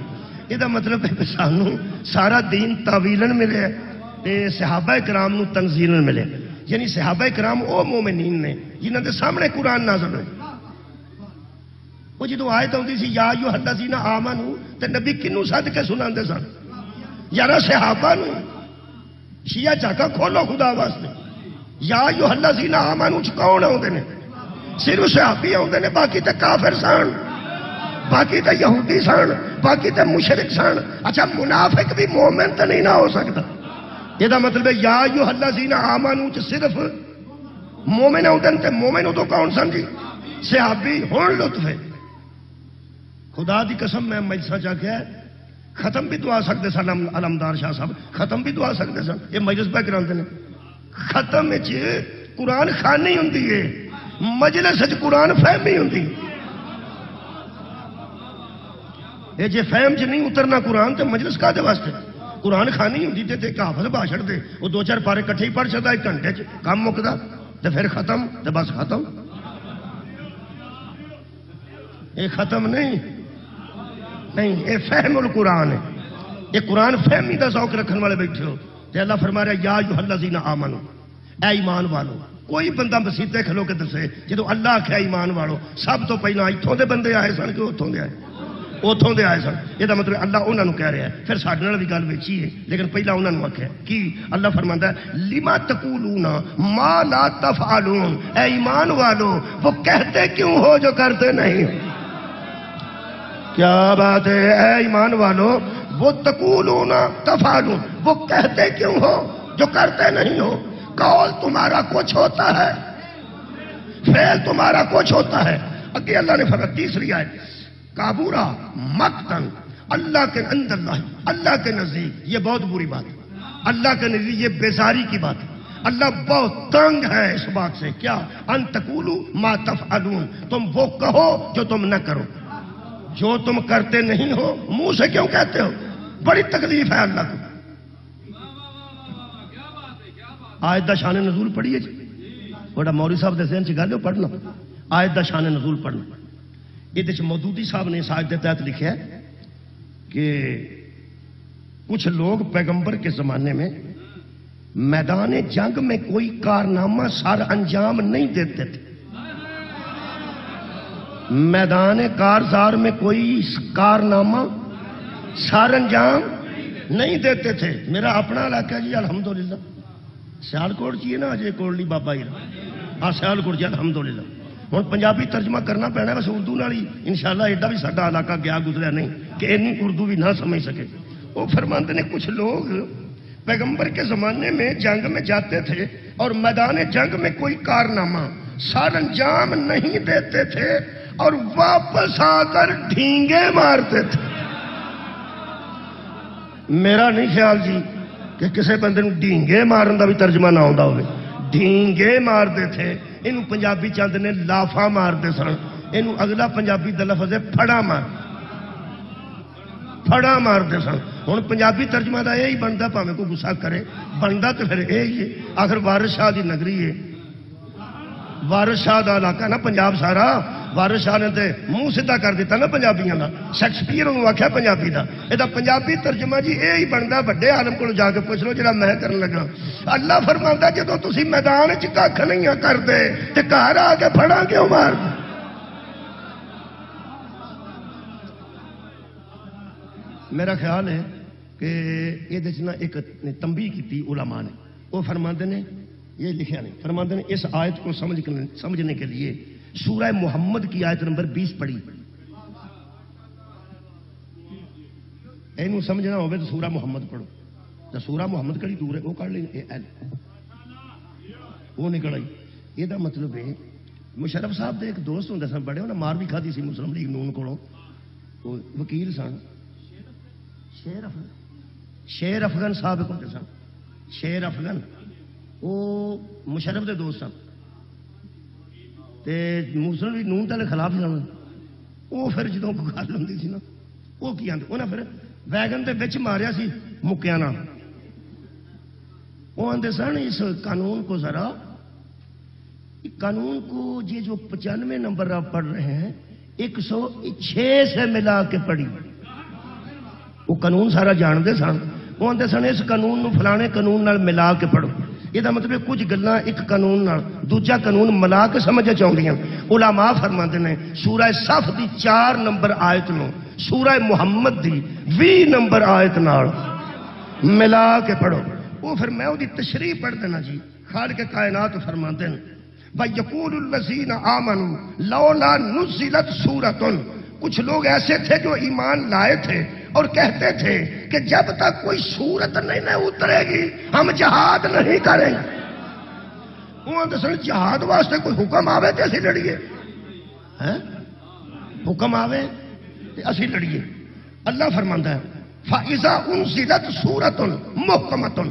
Speaker 1: یہ مطلب ہے کہ سانو سارا دین تاویلاً ملے تے صحابہ کرام نو تنزیلاً ملے، یعنی صحابہ کرام او مومنین نے جنہاں دے سامنے قرآن نازل ہوئے۔ وہ جدو آیت آتی سی یا ایھا الذین آمنو، تے نبی کنو سد کے سناندے سن؟ یارا صحابہ نو۔ شیعہ چاکا کھولو خدا واسطے، یا ایھا الذین آمنو چ کون آتے ہیں؟ صرف صحابی آتے ہیں، باقی تے کافر سن، باقی تے یہودی سن، باقی تے مشرک سن۔ اچھا منافق بھی مومن تو نہیں نہ ہو سکتا؟ یہ مطلب ہے یا ایھا الذین آمنو چ صرف مومن آتے ہیں، تے مومن ادو کون سن جی؟ صحابی۔ ہون لطف ہے خدا دی قسم، میں مجلسہ جا کے ختم بھی دعا سکتے سن، علمدار شاہ صاحب ختم بھی دعا سکتے سن، یہ مجلس پہ کراتے ہیں۔ ختم قرآن خوانی ہوں، مجلس قرآن فہمی ہوں۔ یہ جی فہم چ نہیں اترنا قرآن تو مجلس کا واسطے؟ قرآن خانی ہوتی تے ایک حافظ بھاشن دے وہ 2-4 پارے کٹھے ہی پڑھ سکتا 1 گھنٹے کام مکدا تے پھر ختم تے بس ختم. یہ ختم نہیں یہ فہم القرآن ہے. یہ قرآن فہمی دا ذوق رکھنے والے بیٹھے ہو. تے اللہ فرما رہا یا ایھا الذین آمنو اے ایمان والو. کوئی بندہ مسیتے کھلو کے دسے جدو اللہ آخیا ایمان والو سب تو پہلا اتوں دے بندے آئے سن کہ اتوں دے آئے اتوں دے آئے سن. یہ مطلب اللہ انہوں نے کہہ رہا ہے. پھر سارے نال بھی گل ویچی ہے لیکن پہلا انہوں نے آخیا کی اللہ فرماندا ہے لما تقولون ما لا تفعلون. اے ایمان والو وہ کہتے کیوں ہو جو کرتے نہیں. کیا بات ہے. اے ایمان والو وہ تقولون تفعلون وہ کہتے کیوں ہو جو کرتے نہیں ہو. قول تمہارا کچھ ہوتا ہے فعل تمہارا کچھ ہوتا ہے. اگے اللہ نے فرمایا تیسری آیت کابورا مقتن اللہ کے اندر اللہ کے نزدیک یہ بہت بری بات ہے. اللہ کے نزدیک یہ بیزاری کی بات ہے. اللہ بہت تنگ ہے اس بات سے. کیا ان تقولوا ما تفعلون تم وہ کہو جو تم نہ کرو. جو تم کرتے نہیں ہو منہ سے کیوں کہتے ہو. بڑی تکلیف ہے اللہ کو. آیت دا شان نزول پڑھیے جی. بڑا مولوی صاحب دے ذہن چ گل پڑھنا آیت دا شان نزول پڑھنا. یہ مودودی صاحب نے اس آیت کے تحت لکھا ہے کہ کچھ لوگ پیغمبر کے زمانے میں میدان جنگ میں کوئی کارنامہ سر انجام نہیں دیتے تھے. میدان کارزار میں کوئی کارنامہ سر انجام نہیں دیتے تھے. میرا اپنا علاقہ جی الحمدللہ سیالکوٹ چی ہے نا اجے کوڑلی بابا ہی ہاں سیالکوٹ جی الحمدللہ. ہوں پنجابی ترجمہ کرنا پینا بس اردو نال ہی انشاءاللہ ایڈا بھی ساڈا علاقہ گیا گزریا نہیں کہ اینی اردو بھی نہ سمجھ سکے. وہ فرماتے ہیں کچھ لوگ پیغمبر کے زمانے میں جنگ میں جاتے تھے اور میدان جنگ میں کوئی کارنامہ سر انجام نہیں دیتے تھے اور واپس آ کر ڈھینگے مارتے تھے. میرا نہیں خیال جی کہ کسی بندے نو ڈھینگے مارن دا بھی ترجمہ نہ آتا ہوئے. ڈھینگے مارتے تھے. یہ پنجابی چند نے لافا مارتے سن. یہ اگلا پنجابی دا لفظ ہے پھڑا مارتے سن. ہوں پنجابی ترجمہ دا یہی بنتا پاویں کوئی غصہ کرے بنتا تو پھر یہی ہے. آخر وارث شاہ دی نگری ہے وارث شاہ دا علاقہ نا پنجاب سارا. وارث شاہ نے تے منہ سیدھا کر دیتا نا پنجابیاں دا. شیکسپیئر انہوں آخیا پنجابی دا. یہ پنجابی ترجمہ جی یہی بنتا. بڑے عالم کو جا کے پوچھ لو جڑا میں کرن لگا. اللہ فرماندا جدوں تسی میدان چ کھ نہیں کرتے تے گھر آ کے پھڑا کیوں مار. میرا خیال ہے کہ یہ ایک تنبیہ کی علماء نے. وہ فرماتے ہیں یہ لکھا نہیں فرماتے ہیں اس آیت کو سمجھنے کے لیے سورہ محمد کی آیت نمبر 20 پڑھی. اینو سمجھنا ہوگا تو سورہ محمد پڑھو. تو سورہ محمد کڑی دور ہے وہ کر لیں وہ نکل آئی. یہ مطلب ہے مشرف صاحب دے ایک دوست ہوں سن بڑے انہیں مار بھی کھادی سی مسلم لیگ نون کو وکیل سن شیر افغان صاحب ہوتے سن. شیر افغان وہ مشرف دے دوست سن تے مسلم لیگ نون کے خلاف سن. وہ پھر جدوں کوئی گل ہوتی سی نا وہ کی آتے انہیں پھر ویگن دے بچ ماریا سی مکیا نہ. وہ آتے سن اس قانون کو ذرا قانون کو یہ جو 95 نمبر آپ پڑھ رہے ہیں 106 سے ملا کے پڑھی. وہ قانون سارا جانتے سن. وہ آتے سن اس قانون نو فلانے قانون نال ملا کے پڑھو. یہ مطلب کچھ گلاں ایک قانون نال دوجا قانون ملا کے سمجھ چاہیے. علماء فرماتے ہیں سورہ صف دی 4 نمبر آیت نو سورہ محمد دی 20 نمبر آیت نال ملا کے پڑھو. وہ پھر میں دی تشریح پڑھ دینا جی. خالق کائنات فرماتے ہیں وَيَقُولُ الَّذِينَ آمَنُوا لَوْلَا نُزِّلَتْ سُورَةٌ. کچھ لوگ ایسے تھے جو ایمان لائے تھے اور کہتے تھے کہ جب تک کوئی سورت نہیں اترے گی ہم جہاد نہیں کریں گے. وہ دسن جہاد واسطے کوئی حکم آوے تو اسی لڑیے. حکم آوے تو اسی لڑیے. اللہ فرماندا ہے فَإِذَا أُنزِلَتْ سُورَةٌ مُحْكَمَةٌ.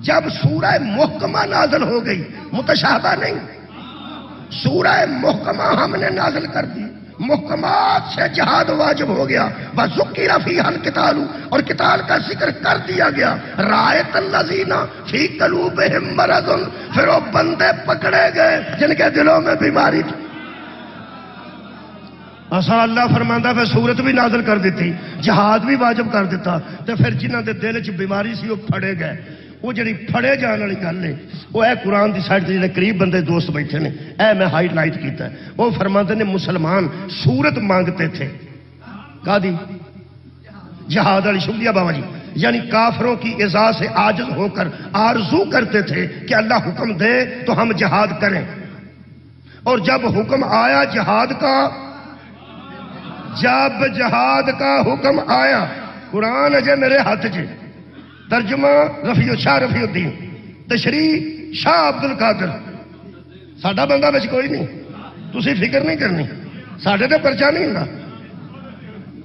Speaker 1: جب سورہ محکمہ نازل ہو گئی متشابہ نہیں سورہ محکمہ ہم نے نازل کر دی محکمات سے جہاد واجب ہو گیا، وَذُكِّرَ فِيهَا الْقِتَالُ، اور قتال کا ذکر کر دیا گیا، رَأَيْتَ الَّذِينَ فِي قُلُوبِهِم مَرَضٌ، پھر وہ بندے پکڑے گئے جن کے دلوں میں بیماری تھی۔ ایسا اللہ فرماندا پھر سورت بھی نازل کر دیتی، جہاد بھی واجب کر دیتا، تو پھر جنہ دے دل چ بیماری سی وہ پھڑے گئے۔ وہ جڑی پھڑے جان والی گل ہے وہ اے قرآن دی سائڈ تے جڑے قریب بندے دوست بیٹھے نے، اے میں ہائی لائٹ کیتا ہے، وہ فرماتے نے مسلمان صورت مانگتے تھے کا دی جہاد والی، شکریہ بابا جی، یعنی کافروں کی اذا سے عاجز ہو کر آرزو کرتے تھے کہ اللہ حکم دے تو ہم جہاد کریں، اور جب حکم آیا جہاد کا، جب جہاد کا حکم آیا، قرآن اجے میرے ہاتھ چ، ترجمہ شاہ رفیع الدین، تشریح شاہ عبد القادر، ساڈا بندہ بچ کوئی نہیں، تسی فکر نہیں کرنی، ساڈے تے پرچہ نہیں ہوگا،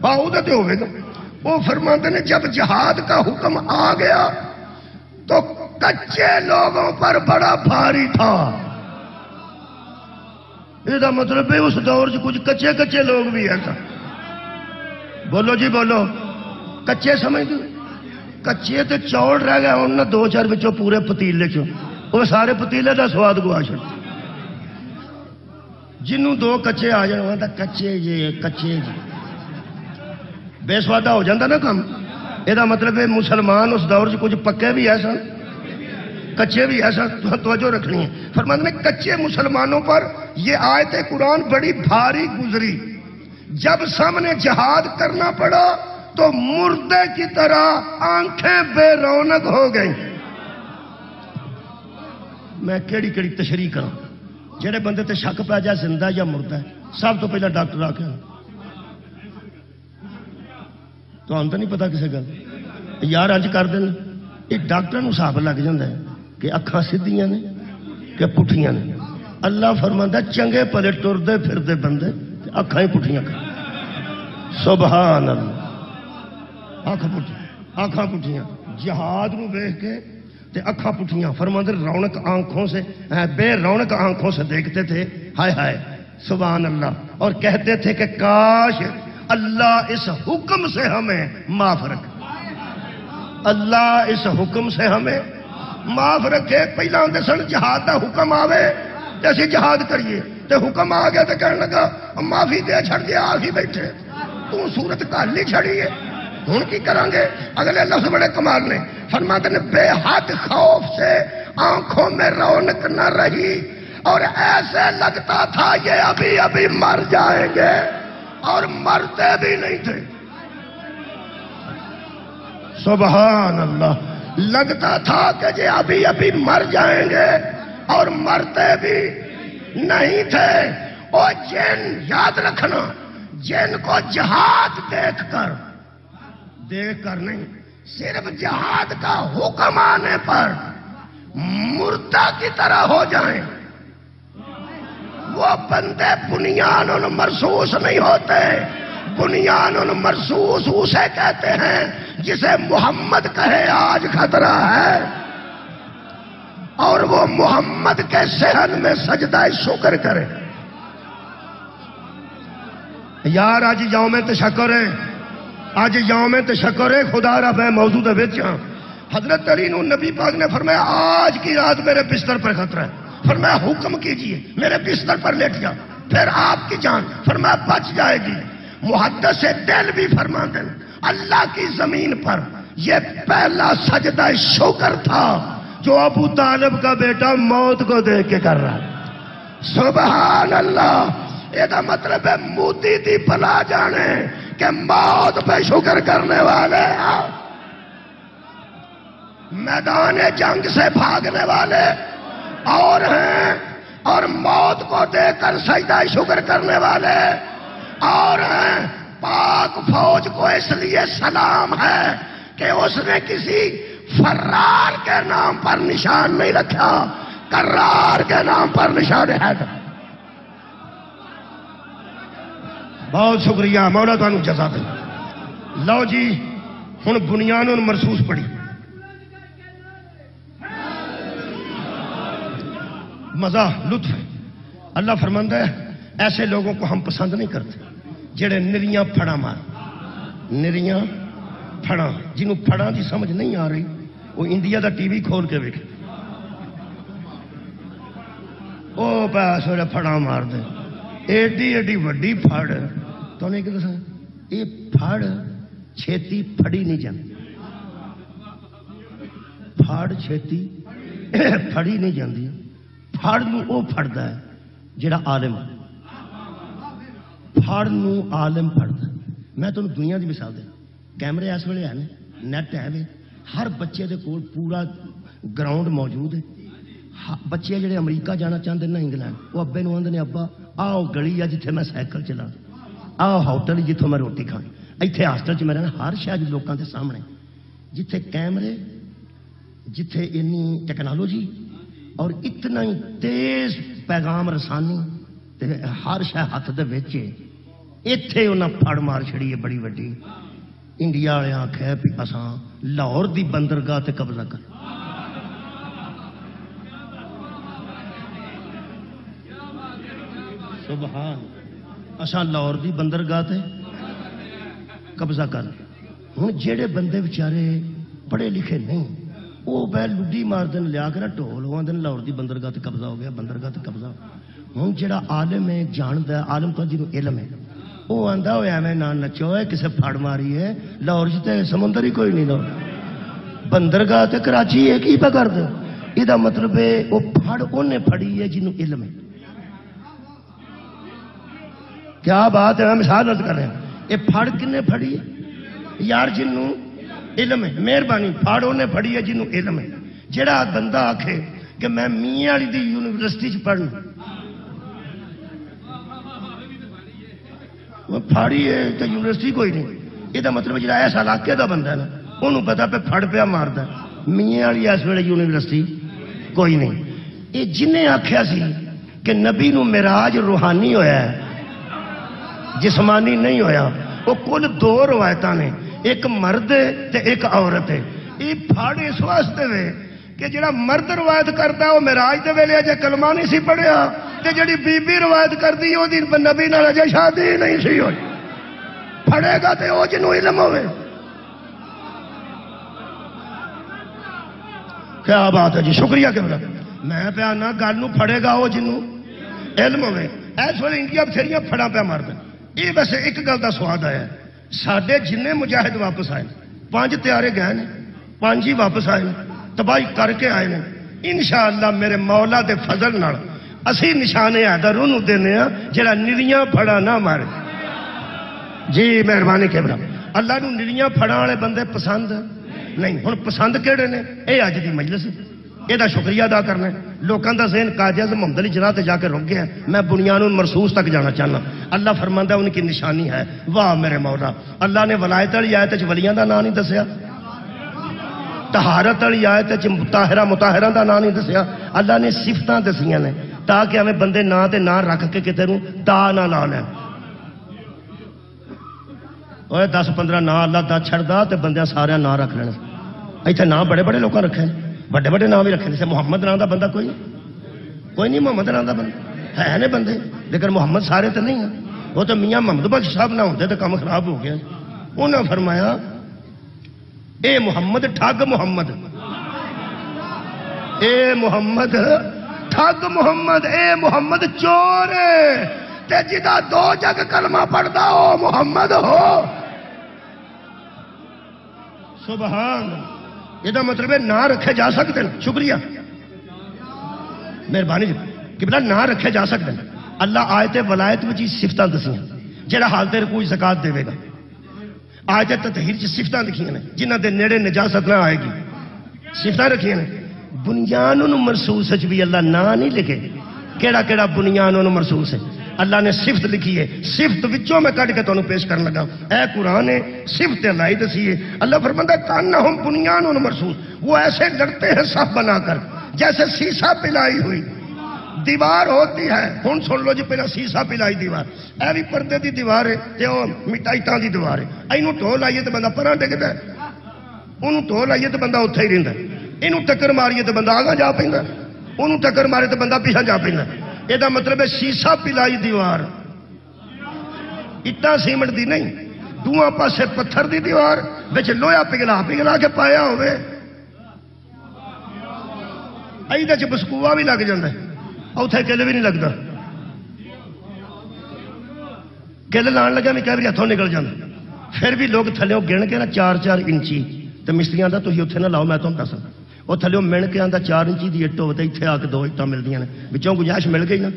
Speaker 1: باؤ تے ہوئے گا۔ وہ فرماتے ہیں جب جہاد کا حکم آ گیا تو کچے لوگوں پر بڑا بھاری تھا۔ یہ مطلب ہے اس دور سے کچھ کچے کچے لوگ بھی ہیں، بولو جی بولو، کچے سمجھ دو، کچے تے چوڑ رہ گئے ان دو چار بچوں پورے پتیلے چوں، وہ سارے پتیلے دا سواد گوا چھڑ، جنوں دو کچے آ جائیں وہاں کچے جی کچے جی، بے سوادہ ہو جاتا نا کام۔ یہ مطلب ہے مسلمان اس دور سے کچھ پکے بھی ایسا کچے بھی ایسا توجہ رکھنی ہے۔ فرماتے ہیں کچے مسلمانوں پر یہ آیت قرآن بڑی بھاری گزری، جب سامنے جہاد کرنا پڑا تو مردے کی طرح آنکھیں بے رونق ہو گئیں۔ میں کیڑی کیڑی تشریح کروں، جڑے بندے تے شک پہ جائے زندہ یا مردہ ہے، سب تو پہلے ڈاکٹر آ کے تو ہم تو نہیں پتا کسی گل یار اج کر دیں، یہ ڈاکٹر نو حساب لگ جاتا ہے کہ اکھاں سدھیاں نے کہ پٹھیاں نے۔ اللہ فرماندا چنگے پلے ٹردے پھردے بندے اکھاں ہی پٹھیاں کر، سبحان اللہ، آنکھاں پٹھیاں، جہاد نو دیکھ کے تے اکھاں پٹھیاں۔ فرماندے رونق آنکھوں سے، بے رونق آنکھوں سے دیکھتے تھے، ہائے ہائے سبحان اللہ، اور کہتے تھے کہ کاش اللہ اس حکم سے ہمیں معاف رکھے، اللہ اس حکم سے ہمیں معاف رکھے۔ پہلا ہوں سن جہاد دا حکم آوے تے اسی جہاد کریے، تے حکم آ گیا تے کہنے لگا معافی دے چھڑ دیا آ ہی بیٹھے، تو صورت کال نہیں چھڑی ہے، ہوں کی کریں گے؟ اگلے لفظ بڑے کمال نے، فرماتے ہیں بے حد خوف سے آنکھوں میں رونق نہ رہی اور ایسے لگتا تھا یہ ابھی ابھی مر جائیں گے، اور مرتے بھی نہیں تھے۔ سبحان اللہ، لگتا تھا کہ یہ ابھی ابھی مر جائیں گے اور مرتے بھی نہیں تھے۔ اور جن یاد رکھنا، جن کو جہاد دیکھ کر نہیں، صرف جہاد کا حکم آنے پر مردہ کی طرح ہو جائیں، وہ بندے بنیان مرصوص نہیں ہوتے۔ بنیان مرصوص اسے کہتے ہیں جسے محمد کہے آج خطرہ ہے، اور وہ محمد کے صحن میں سجدہ شکر کرے۔ یار آج یوم تشکر ہے، آج یوم تشکر ہے، خدا رب میں موجود ہے۔ حضرت علی نو نبی پاک نے فرمایا آج کی رات میرے بستر پر خطرہ ہے، فرمایا حکم کیجئے، میرے بستر پر لیٹ جا، پھر آپ کی جان فرمایا بچ جائے گی۔ محدث دل بھی فرماتے ہیں اللہ کی زمین پر یہ پہلا سجدہ شکر تھا جو ابو طالب کا بیٹا موت کو دیکھ کے کر رہا ہے۔ سبحان اللہ، یہ مطلب ہے موتی دی بلا جانے کہ موت پہ شکر کرنے والے میدان جنگ سے بھاگنے والے اور ہیں، اور موت کو دیکھ کر سجدہ شکر کرنے والے اور ہیں۔ پاک فوج کو اس لیے سلام ہے کہ اس نے کسی فرار کے نام پر نشان نہیں رکھا، کرار کے نام پر نشان ہے۔ بہت شکریہ مولا تانوں جزا دے۔ لو جی ہن بنیان مرصوص پڑھی، مزہ لطف ہے۔ اللہ فرماندا ہے ایسے لوگوں کو ہم پسند نہیں کرتے جڑے نریاں پھڑا مار، نریاں پھڑا، جنہوں پھڑا دی سمجھ نہیں آ رہی وہ انڈیا دا ٹی وی کھول کے ویکھے، وہ پیسے پھڑا مار دے، ایڈی ایڈی وڈی پھڑ تو نہیں کہ یہ پھڑ چھیتی پھڑی نہیں جاتی، پھڑ چھیتی پھڑی نہیں جاتی، پھڑ نو وہ پھڑدا ہے جڑا عالم، پھڑ نو عالم پھڑدا ہے۔ میں تمہیں دنیا دی مثال دینا، کیمرے اس ویلے ہیں، نیٹ ہے، ہر بچے دے کول پورا گراؤنڈ موجود ہے۔ بچے جڑے امریکہ جانا چاہتے ہیں نا انگلینڈ، وہ ابے نو آندے نے ابا آؤ گلی ہے جتھے میں سائیکل چلا، آؤ ہوٹل جتوں میں روٹی کھانی، ایتھے ہاسٹل چ میں رہنا، ہر شاید لوگوں کے سامنے جتھے کیمرے، جتھے اینی ٹیکنالوجی اور اتنا ہی تیز پیغام رسانی ہر شے ہاتھ دے وچ، ایتھے انہاں پھڑ مار چھڑی ہے بڑی وڈی۔ انڈیا والے آخیا بھی اساں لاہور دی بندرگاہ تے قبضہ کر، سبحان، اساں لاہور دی بندرگاہ تے قبضہ کر۔ ہوں جہے بندے بچارے پڑھے لکھے نہیں وہ بہ لڈی مار دن لیا کے نا ڈھول، وہ آدھے لاہور دی بندرگاہ تے قبضہ ہو گیا، بندرگاہ تے قبضہ۔ ہوں جہاں عالم ہے جانتا، عالم تو جنوں علم ہے، وہ آتا ہوا میں نہ نچو ہے کسے پھڑ ماری ہے، لاہور تے سمندر ہی کوئی نہیں، لاہور بندرگاہ تے کراچی ہے، کی پہ کر دے؟ یہ مطلب ہے وہ پھڑ انہیں پھڑی ہے جنوں علم ہے۔ کیا بات ہے، میں مثال عرض کر رہا ہوں، یہ پھڑ کنے پھڑی ہے یار؟ جنوں علم ہے، مہربانی پھڑ انہیں پھڑی ہے جنوں علم ہے۔ جڑا بندہ آکھے کہ میں میاں والی دی یونیورسٹی چ پڑھنا، وہ پھاڑی ہے تو یونیورسٹی کوئی نہیں، یہ مطلب جڑا اس علاقے دا بندہ ہے نا انہوں پتا پہ پھڑ پیا ماردا، میاں والی اس ویلے یونیورسٹی کوئی نہیں۔ یہ جنہیں آخیا سی کہ نبی نو معراج روحانی ہویا ہے جسمانی نہیں ہویا، وہ کل دو روایتاں نے، ایک مرد تے ایک عورت ہے۔ یہ پھڑ اس واسطے وے کہ جڑا مرد روایت کرتا ہے وہ معراج دے ویلے اجے کلمہ نہیں سی پڑھیا، تے جڑی بی بی روایت کرتی ہے وہ نبی نال اجے شادی نہیں سی ہوئی، پھڑے گا تے وہ جنوں علم ہوئے۔ کیا بات ہے جی، شکریہ کہ میں پیا نہ گل نو پھڑے گا وہ جنوں علم ہوئے۔ اس ویلے انڈیا بتھیریاں پھڑا پیا مارد۔ یہ ویسے ایک گل کا سواد آیا، سڈے جن مجاہد واپس آئے، 5 تیارے گئے نے، 5 ہی واپس آئے، تباہی کر کے آئے ہیں۔ انشاءاللہ میرے مولا دے فضل نال اسی نشانے حیدر انہوں دینے ہیں جڑا نریاں پھڑا نہ مارے۔ جی مہربانی کیمرہ، اللہ نو نریاں پھڑا والے بندے پسند نہیں۔ ہن پسند کیڑے نے؟ اے اج دی مجلس یہ شکریہ ادا کرنا ہے۔ لوگوں کا ذہن کاجز محمد علی جناح تے جا کے رک گیا ہے، میں بنیان مرصوص تک جانا چاہنا۔ اللہ فرماندا ہے ان کی نشانی ہے، واہ میرے مولا۔ اللہ نے ولایت والی آیت وچ ولیاں دا نام نہیں دسیا، طہارت والی آیت وچ مطہراں دا نام نہیں دسیا، اللہ نے صفتاں دسیاں نے تاکہ ہمیں بندے نا تے نا رکھ کے کتے نوں تا نہ لا لین۔ اوے 10-15 نا اللہ دا چھڑدا تے بندے سارے نا رکھ لینے۔ ایتھے نا بڑے بڑے لوکاں رکھے، بڑے بڑے نام بھی رکھے، جیسے محمد نام دا بندہ کوئی نہیں، محمد نام دا بندہ ہے نے بندے، لیکن محمد سارے تو نہیں ہیں۔ وہ تو میاں محمد بخش صاحب نہ ہوتے تو کام خراب ہو گیا۔ انہوں نے فرمایا اے محمد ٹھگ محمد، اے محمد ٹھگ محمد، اے محمد چور تے جدا 2 جگ کلمہ پڑھدا ہو محمد ہو۔ سبحان، یہ مطلب ہے نہ رکھے جا سکتے ہیں۔ شکریہ مہربانی جی کہ بلا نہ رکھے جا سکتے ہیں۔ اللہ آیت ولایت میں چیز صفتاں دسیاں، جڑا حالت رکوع زکات دے گا۔ آیت تطہیر چ صفتاں لکھیاں نے جنہ دے نیڑے نجاست نہ آئے گی، صفتاں رکھیاں نے۔ بنیان مرصوص وچ بھی اللہ نہ نہیں لکھے، کیڑا کیڑا بنیان مرصوص ہے، اللہ نے صفت لکھی ہے۔ صفت وچوں میں کٹ کے تانوں پیش کرن لگا، اے قرآن ہے صفت اللہ دسی ہے۔ اللہ فرماتا ہے کانہم بنیان مرصوص، وہ ایسے لڑتے ہیں صف بنا کر جیسے سیسا پلائی ہوئی دیوار ہوتی ہے۔ ہن سن لو جی، پہلا سیسا پلائی دیوار، اے بھی پردے دی دیوار ہے تے او مٹائیتاں دی دیوار ہے۔ اینوں ٹھو لائیے تے بندہ پراں ڈگدا ہے، اونوں ٹھو لائیے تے بندہ اوتھے ہی رہندا ہے، اینوں ٹکر ماریے تے بندہ آگاں جا پیندا ہے، اونوں ٹکر مارے تے بندہ پیچھے جا پیندا ہے۔ یہ مطلب ہے سیسا پلائی دیوار اٹا سیمنٹ دی نہیں، دواں پاسے پتھر دی دیوار، بچ لوہا پگھلا کے پایا ہوئے، ایدہ چ بسکوا بھی لگ جاندہ ہے، اوتھے کل بھی نہیں لگتا، کل لان لگا میں کہہ بھی ہتھوں نکل جاندہ، پھر بھی لوگ تھلیوں گن کے نا 4-4 انچی تے مستریاں دا تسی اوتھے نہ لاؤ، میں تم دساں وہ تھلیوں مل کے آندا 4 انچی دی اٹ ہوے تے آ کے 2 اٹاں ملدیاں نے، وچوں گنجائش مل گئی نا،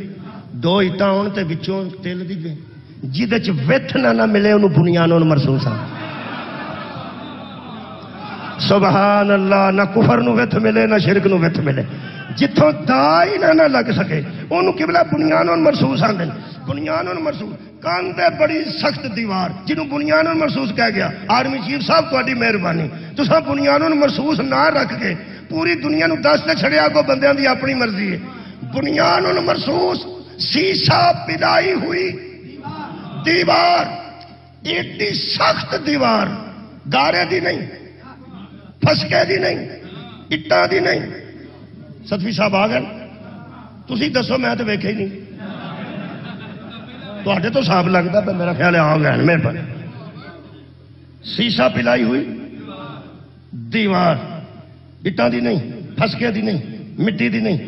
Speaker 1: 2 اٹاں ہون تے وچوں تل دی جہدے چ وتھ نہ ملے انہوں بنیان مرسوس آ سبحان اللہ، نہ کفر نو وتھ ملے نہ شرک نو وتھ ملے، جتوں دا ہی نہ لگ سکے انہوں قبلہ بنیان مرسوس آندے، بنیان مرسوس کاندے بڑی سخت دیوار جنہوں بنیان مرسوس کہہ گیا۔ آرمی چیف صاحب تہاڈی مہربانی، تساں بنیان مرسوس نہ رکھ کے پوری دنیا نو دس تے چھڑیا کو بندیاں دی اپنی مرضی ہے، بنیان مرسوس سیسا پلائی ہوئی دیوار، ایڈی سخت دیوار، گارے دی نہیں، پھسکے دی نہیں، اٹاں دی نہیں۔ صدفی صاحب آ گئے، تسی دسو میں تو ویکھے ہی نہیں، تو تو صاحب لگتا پہ میرا خیال ہے آ گئے میرے پر۔ سیسا پلائی ہوئی دیوار، اٹاں دی نہیں، پھسکے دی نہیں، مٹی دی نہیں،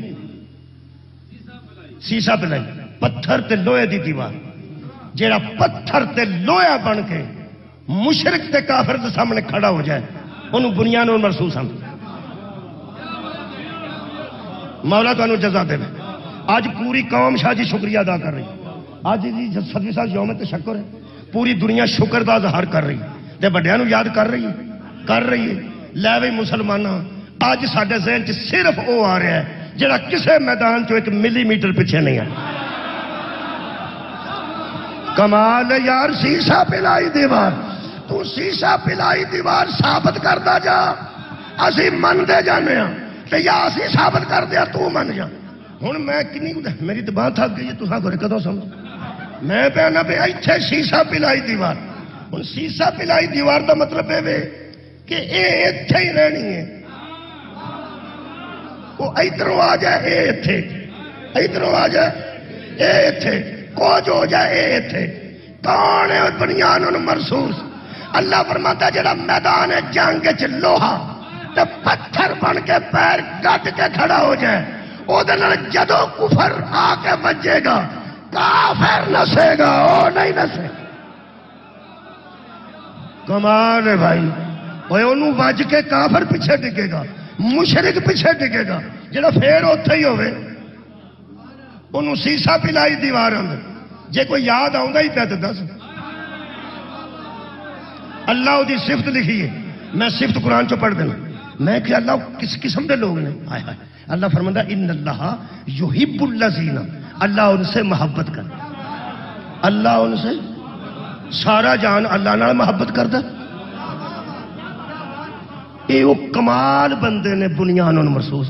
Speaker 1: سیسا پلائی، پتھر تے لوہے دی دیوار، جیڑا پتھر تے لوہا بن کے مشرک تے کافر دے سامنے کھڑا ہو جائے انہوں بنیان مرسوس ہم۔ مولا تو انہوں جزا دے، آج پوری قوم شاہ جی شکریہ ادا کر رہی، آج جی صدفی صاحب یوم تشکر ہے، پوری دنیا شکر دا اظہار کر رہی تے بڑیاں نو یاد کر رہی ہے۔ لے وی مسلماناں، آج ساڈے ذہن چ صرف وہ آ رہا ہے جڑا کسے میدان چو 1 ملی میٹر پیچھے نہیں ہے۔ کمال یار، سیسا پلائی دیوار، تو سیسا پلائی دیوار ثابت کردا جا، اسی من دے جانے ہاں تے یا اسی ثابت کر دیا تو من جا۔ ہن میں کنی میری تو بات تھک گئی ہے، تساں گھر کدوں سمجھ میں پہنا پہ ایتھے سیسا پلائی دیوار۔ ہن سیسا پلائی دیوار دا مطلب ہے کہ اے ایتھے ہی رہنی ہے، وہ ادھروں آ جائے اے ایتھے، ادھروں آ جائے اے ایتھے، کچھ ہو جائے اے ایتھے۔ کون ہے بنیان مرسوس؟ اللہ فرماتا ہے جڑا میدان جنگ چ لوہا تے پتھر بن کے پیر گڈ کے کھڑا ہو جائے، او دے نال جدوں کفر آ کے بجے گا کافر نسے گا، او نہیں نسے۔ کمال ہے بھائی، اوے انہوں بج کے کافر پیچھے ڈگے گا، مشرک پیچھے ڈگے گا، جڑا پھر اوتھے ہی ہوئے انہوں سیسا پلائی دیوار اندر۔ جے کوئی یاد آؤں ہی پہ تو دس۔ اللہ دی صفت لکھی ہے، میں صفت قرآن چو پڑھ دینا، میں کہ اللہ کس قسم دے لوگ نے آئے آئے۔ اللہ فرماتا ان اللہ یحب الذین، اللہ ان سے محبت کر، اللہ ان سے سارا جان اللہ نال محبت کرتا۔ یہ وہ کمال بندے نے بنیان مرسوس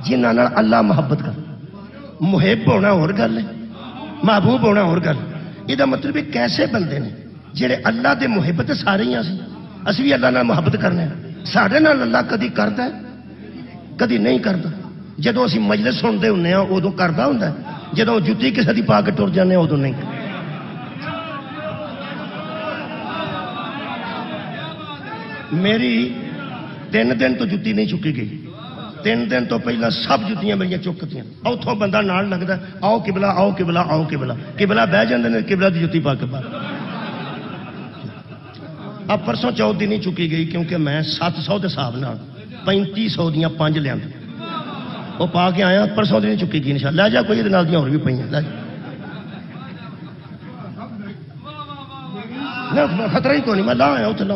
Speaker 1: جنہاں نال اللہ محبت کر۔ محب ہونا اور گل ہے، محبوب ہونا اور گل۔ یہ مطلب کیسے بندے نے جڑے اللہ دے محبت سارے ہی اسی بھی اللہ نال محبت کرنے، سارے نال اللہ کدی کرتا ہے کدی نہیں کرتا۔ جدو اسی مجلس سنتے ہوں ادو کرتا ہوں، جدو جتی کسی دی پا کے ٹر جانے ادو نہیں۔ میری 3 دن تو جتی نہیں چکی گئی، 3 دن تو پہلا سب جتیاں میری چکتیاں، اتوں بندہ نال لگتا آؤ قبلہ آؤ قبلہ آؤ قبلہ، قبلہ بہ جاندے نے قبلہ دی جتی پا کے پا۔ اب پرسوں چوتھ دی نہیں چکی گئی کیونکہ میں 700 کے حساب نال 3500 دیاں 5 لیا وہ پا کے آیا، پرسوں دی نہیں چکی گئی انشاءاللہ۔ لے جا کوئی یہ نال دیاں اور بھی پہ خطرہ ہی کوئی نہیں، میں لا آیا اتنے لا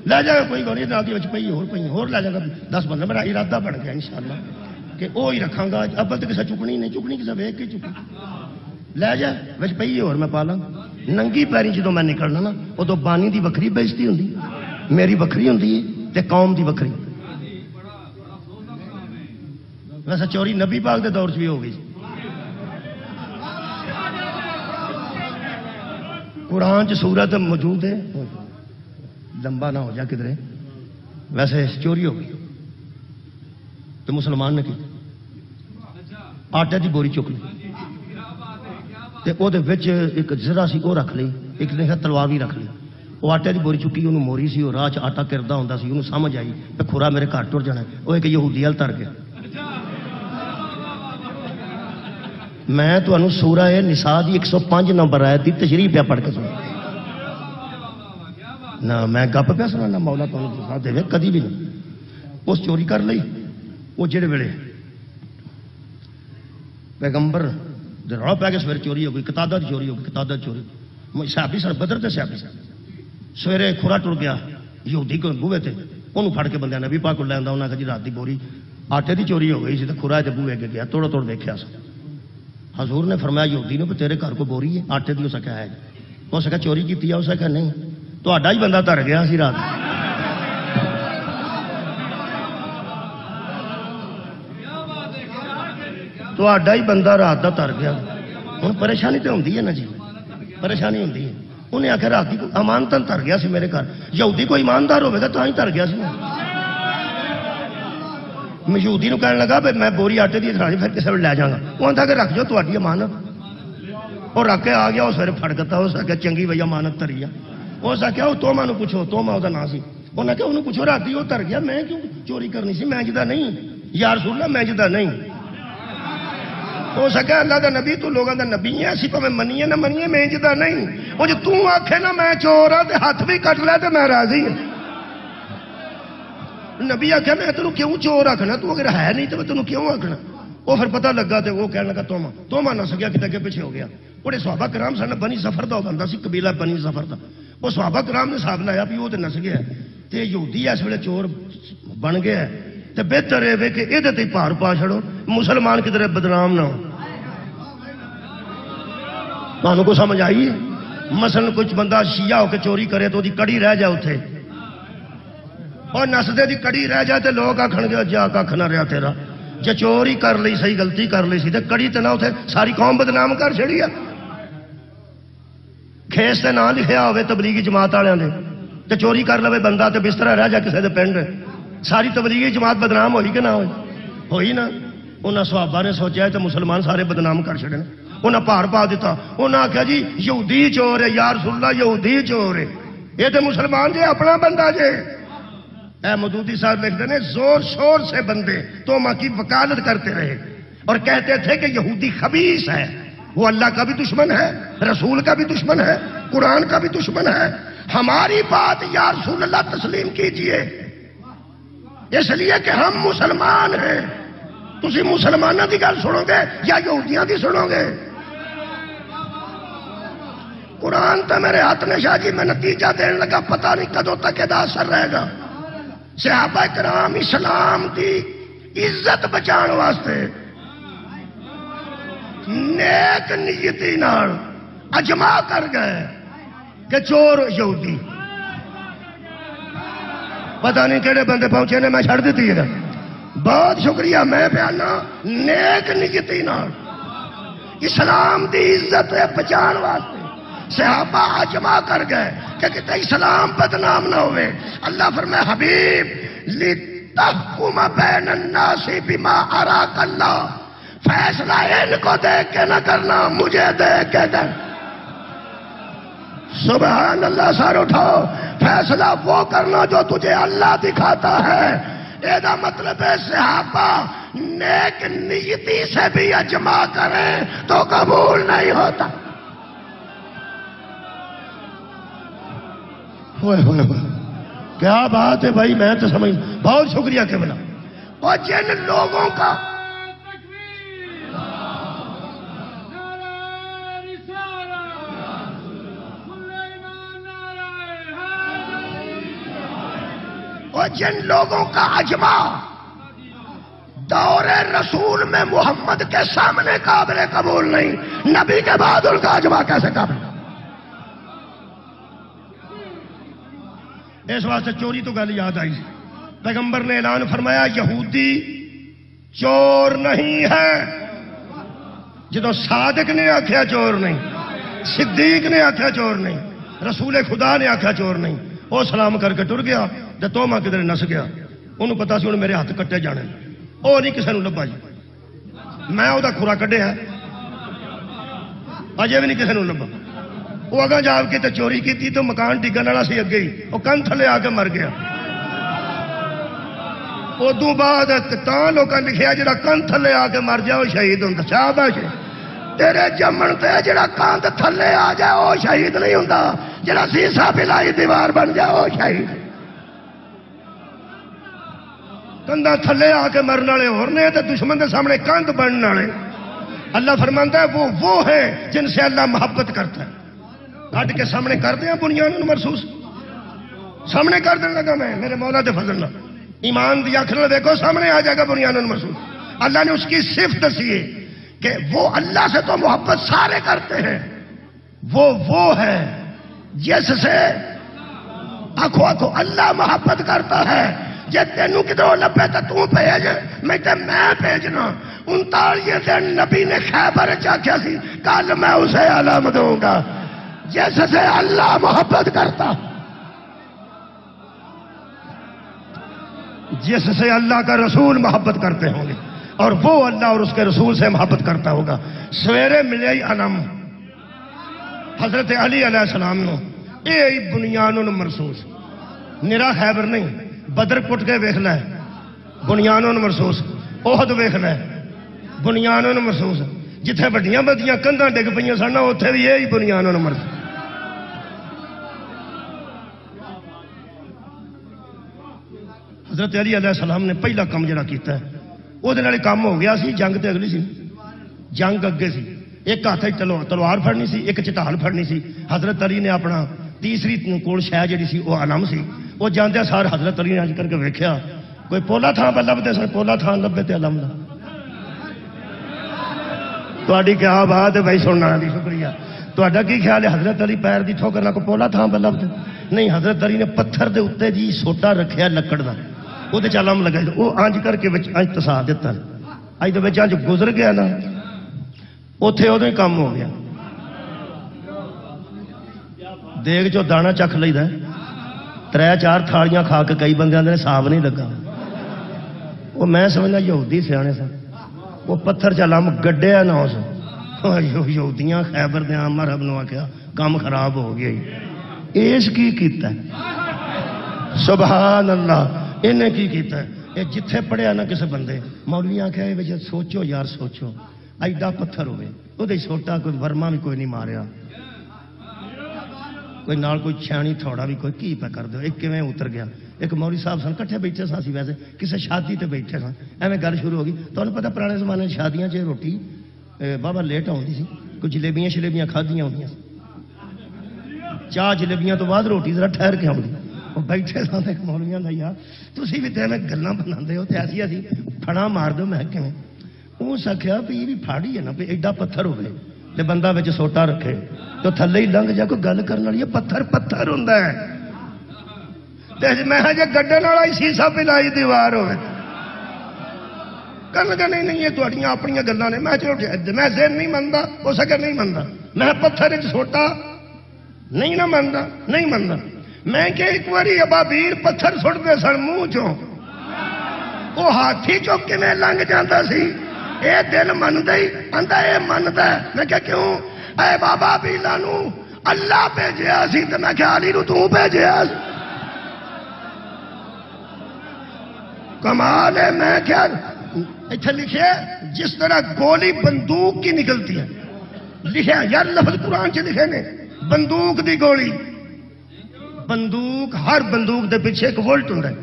Speaker 1: لے جائے گا کوئی گولی نال دی وچ پئی ہور لے جائے گا 10 بندے۔ میرا ارادہ بن گیا انشاءاللہ کہ وہ ہی رکھاں گا، ابل تو کسے چکنی نہیں، چکنی کسے ویکھ کے چکنی لے جائے وچ پئی اور میں پا لاں۔ ننگی پیری جدوں میں نکلنا نا ادو بانی دی وکری بےزتی ہوندی، میری وکری ہوندی ہے تے قوم دی وکری۔ ویسے چوری نبی پاک دے دور چ بھی ہو گئی، قرآن چ سورت موجود ہے، لمبا نہ ہو جا کدھرے، ویسے چوری ہو گئی تو مسلمان نے کی آٹے دی بوری چک لی تے او دے وچ ایک ذرا سی او رکھ لی ایک نے تلوار بھی رکھ لی. وہ آٹے کی بوری چکی انہوں موری سی, وہ راہ چ آٹا کردا ہوندا سی, انہوں سمجھ آئی کہ کھورا میرے گھر ٹر جانا. وہ ایک یہودی ال تر گیا. میں تمہیں سورہ نساء دی 105 نمبر آیت دی تشریح پہ پڑھ کے سنا نہ میں گپ پہ سنا مولا تمہیں دے کدی بھی نہیں. اس چوری کر لی. وہ جڑے ویلے پیغمبر روح پہ کے سویرے چوری ہو گئی, قطادہ دی چوری ہو گئی, قطادہ دی چوری صحابی سن بدر تے صحابی سویرے کھورا ٹر گیا یہودی کو بوے تے انہوں پھڑ کے بندے نبی پاک کو لیندا. انہاں کہا جی رات دی بوری آٹے دی چوری ہو گئی سی تے کھورا تے بوے کے گیا توڑ توڑ ویکھیا سی. حضور نے فرمایا یہودی نے تیرے گھر کو بوری ہے آٹے دی. اس کہا ہے اس کہا چوری کی ہے. اس کہا نہیں تہاڈا ہی بندہ تر گیا سی رات. تہاڈا ہی بندہ رات دا تر گیا. ہن پریشانی تے ہوندی ہے نا جی, پریشانی ہوندی ہے. انہیں آخر رات کی امانتن تر گیا سی میرے گھر. یہودی کوئی ایماندار ہوئے گا تو ہی تر گیا سی. یہودی نو کہنے لگا میں بوری آٹے دی تھالی پھر کسی لے جاؤں گا. وہ آتا کہ رکھ جو تاری امانت. وہ رکھ کے آ گیا. اس ویلے پھڑکتا اس آخیا چنگی بھائی امانت تری ہے. اس آخیا وہ توما نو پوچھو, توما وہ نام سی. انہیں کہ انہوں پوچھو رات وہ تر گیا میں کیوں چوری کرنی سی, میں جدا نہیں یا رسول اللہ میں جدا نہیں. ہو سکا اللہ دا نبی تو لوگوں دا نبی ہے, اسی پہ منیے نہ منیے میں جدا نہیں. وہ جو توں آکھے نا میں چور ہاں تے ہاتھ بھی کٹ لے تے میں راضی ہوں. نبی آخیا میں تینوں کیوں چور آخنا, تو اگر ہے نہیں تو میں تینوں کیوں آخنا. وہ پھر پتہ لگا تو وہ کہنے لگا توما. توما نس گیا کتے اگے پیچھے ہو گیا. بڑے صحابہ کرام سن, بنی سفر دا بندہ سی, قبیلہ بنی سفر دا. وہ صحابہ کرام نے حساب لایا بھی وہ تو نس گیا تے یہودی اس ویلے چور بن گیا تے بہتر ہے کہ یہ تے پار پا چھڑو, مسلمان کدھر بدنام نہ ہو. تمہیں کو سمجھ آئی؟ مثلا کچھ بندہ شیعہ ہو کے چوری کرے تو دی کڑی رہ جائے اتنے, اور نسدے دی کڑی رہ جائے تو لوگ آخن گے جا کھ نہ رہا تیرا. جے چوری کر لی سی, غلطی کر لی سی تے کڑی تے نہ اتنے ساری قوم بدنام کر چھڑی ہے. کھیس تے نہ لکھیا ہوئے تبلیغی جماعت والوں نے تے چوری کر لوے بندہ تے بستر رہ جائے کسی دے پنڈ, ساری تبلیغی جماعت بدنام ہوئی کہ نہ ہوئی؟ ہوئی نا. انہاں صحابہ نے سوچا ہے تو مسلمان سارے بدنام کر چھڑے. انہاں پار پا دیتا. انہاں آخیا جی یہودی چور ہے, یا رسول اللہ یہودی چور ہے, یہ تو مسلمان جے اپنا بندہ جے. اے مودودی صاحب لکھتے ہیں زور شور سے بندے توما کی وکالت کرتے رہے اور کہتے تھے کہ یہودی خبیث ہے, وہ اللہ کا بھی دشمن ہے, رسول کا بھی دشمن ہے, قرآن کا بھی دشمن ہے. ہماری بات یا رسول اللہ تسلیم کیجئے, اس لیے کہ ہم مسلمان ہیں. تسی مسلمانوں کی گل سنو گے یا یہودیاں کی سنو گے؟ قرآن تو میرے ہاتھ نے شاہ جی میں نتیجہ دین لگا, پتہ نہیں کدوں تک ادا اثر رہے گا. صحابہ کرام اسلام دی عزت بچان واسطے نیک نیتی نال اجماع کر گئے کہ چور یہودی. پتہ نہیں کہڑے بندے پہنچے نے, میں چھڑ دیتی ہے. بہت شکریہ. میں بیانا نیک نیتی نال اسلام دی عزت بچان واسطے صحابہ اجماع کر گئے کہ کتے اسلام بدنام نہ ہوئے. اللہ فرمائے حبیب لتحکم بین الناس بما اراک اللہ, فیصلہ ان کو دیکھ کے نہ کرنا, مجھے دیکھ کے دے. سبحان اللہ. سر اٹھاؤ. فیصلہ وہ کرنا جو تجھے اللہ دکھاتا ہے. یہ مطلب ہے صحابہ نیک نیتی سے بھی اجماع کریں تو قبول نہیں ہوتا. کیا بات ہے بھائی, میں تو سمجھ. بہت شکریہ قبلہ. اور جن لوگوں کا اور جن لوگوں کا اجماع دور رسول میں محمد کے سامنے قابل قبول نہیں, نبی کے بعد ان کا اجماع کیسے قابل؟ اس واسطے چوری تو گل یاد آئی. پیغمبر نے اعلان فرمایا یہودی چور نہیں ہے. جدو صادق نے آخیا چور نہیں, صدیق نے آخیا چور نہیں, رسول خدا نے آخیا چور نہیں, وہ سلام کر کے ٹر گیا. توما کدھر نس گیا. انہوں پتا سی میرے ہاتھ کٹے جانے, وہ نہیں کسی نے لبا جی. میں وہ کھورا کڈیا اجے بھی نہیں کسی نے لبا. وہ اگاں جا کے تو چوری کی تو مکان ڈگن والا سی اگے ہی وہ کن تھلے آ کے مر گیا. ادو بعد لوگوں نے لکھیا جڑا کن تھلے آ کے مر جائے وہ شہید ہوں. شاباش تیرے جمن تے جڑا کندھ تھلے آ جائے وہ شہید نہیں ہوں. جڑا سیسا پلائی دیوار بن جائے وہ شہید. کندھا تھلے آ کے مرن والے ہور نے تے دشمن دے سامنے کندھ بننے والے. اللہ فرماندا ہے وہ ہیں جن سے اللہ محبت کرتا ہے. کٹ کے سامنے کر دیا بنیاد مرسوس سامنے کر دینا لگا میں میرے مولا دے فضل نہ ایمان دی اکھ نال دیکھو سامنے آ جائے گا بنیاد مرسوس. اللہ نے اس کی صفت دسی ہے کہ وہ اللہ سے تو محبت سارے کرتے ہیں. وہ ہے جس سے آخو اللہ محبت کرتا ہے. جی تینوں کدھروں لبے تو بھیج میں بھیجنا. 39 دن نبی نے خیبر آخیا سی کل میں اسے علم دوں گا جس سے اللہ محبت کرتا. جس سے اللہ کا رسول محبت کرتے ہوں گے اور وہ اللہ اور اس کے رسول سے محبت کرتا ہوگا. سویرے ملے علم حضرت علی علیہ السلام نو یہ بنیان مرسوس نرا خیبر نہیں. بدر کٹ کے ویخ لے بنیان مرسوس. احد ویخ لے بنیان مرسوس. جتھے بڑیاں بڑیاں کندھاں ڈگ پہ سن اتنے بھی یہی بنیان مرسوس. حضرت علی علیہ السلام نے پہلا کام جڑا کیتا ہے وہ کام ہو گیا سی. جنگ تے اگلی سی جنگ اگے سی. ایک ہاتھ تلوار پھڑنی سی ایک چٹال پھڑنی سی. حضرت علی نے اپنا تیسری کول شہ جڑی سی وہ علم سی. وہ جاندے سار حضرت علی نے اج کر کے ویکھیا کوئی پولا تھان پہ لبتے سن پولا تھان لبے تے علم دا. تہاڈی کیا بات ہے بھائی سننا دی شکریہ. تہاڈا کی خیال ہے حضرت علی پیر دی ٹھوکر نہ کوئی پولا تھان پہ لبتے نہیں. حضرت علی نے پتھر دے اوتے جی سوٹا رکھیا لکڑ دا وہ علم لگا وہ انج کر کے انج تسا دیتا. اج تو انج گزر گیا نا اوتھے ادو ہی کام ہو گیا. دیگ چو دانا چکھ لਈਦਾ 3-4 تھالیاں کھا کے کئی بندے آدھے صاحب نہیں لگا. وہ میں سمجھنا یہودی سیانے سن. وہ پتھر چ لم گڈیا نہ اس یہودیاں خیبر دیا مرحب نو آخیا کام خراب ہو گیا. اس کی کیتا ہے سبحان اللہ. انہیں کی کیتا ہے یہ جتھے پڑھیا نا کسی بندے مولوی آخیا یہ سوچو یار سوچو ایڈا پتھر ہوئے وہ چھوٹا کوئی ورما بھی کوئی نہیں ماریا کوئی نال کوئی چھانی تھوڑا بھی کوئی کی پہ کر دو. ایک کیویں اتر گیا. ایک مولوی صاحب سن کٹھے بیٹھے سا سی ویسے کسی شادی تے بیٹھے سن ایویں گل شروع ہو گئی. تمہیں پتہ پرانے زمانے شادیاں چ روٹی بابا لیٹ آتی سی. کوئی جلیبیاں شلیبیاں کھادیاں ہوندیاں چاہ جلیبیاں تو بعد روٹی ذرا ٹھہر کے آؤں. وہ بیٹھے سن ایک مولویاں کا یار تھی بھی تو ایویں گلاں بنا ہو تو ایسی ایسی پھڑا مار دو. میں کیویں اس آخیا بھی یہ بھی پھاڑی ہے نا بھی ایڈا پتھر ہوئے تے بندہ وچ سوٹا رکھے تو تھلے ہی لنگ جا کوئی گل کرنے والی پتھر پتھر ہوندا ہے. میں جی گڈن والا ہی سیسا پلائی دیوار ہوئے کل کہ نہیں یہ تھوڑیاں اپنی گلاں نے. میں چلو میں ذہن نہیں منتا ہو سکے نہیں منتا. میں پتھر سوٹا نہیں نہ منتا نہیں منتا. میں کہ ایک باری ابابیل پتھر سٹتے سن منہ چوں وہ ہاتھی چو کیویں لنگ جاتا سی. اے دل منتا ہی آتا یہ منتا ہے. میں کہ کیوں اے بابا بیلا نو اللہ بھیجیا سی تو میں کہ علی نو تو بھیجیا کمال ہے. میں کیا اتنے لکھے جس طرح گولی بندوق کی نکلتی ہے لکھے یار لفظ قرآن چ لکھے نے بندوق دی گولی. بندوق ہر بندوق دے پیچھے ایک وولٹ ہوندا ہے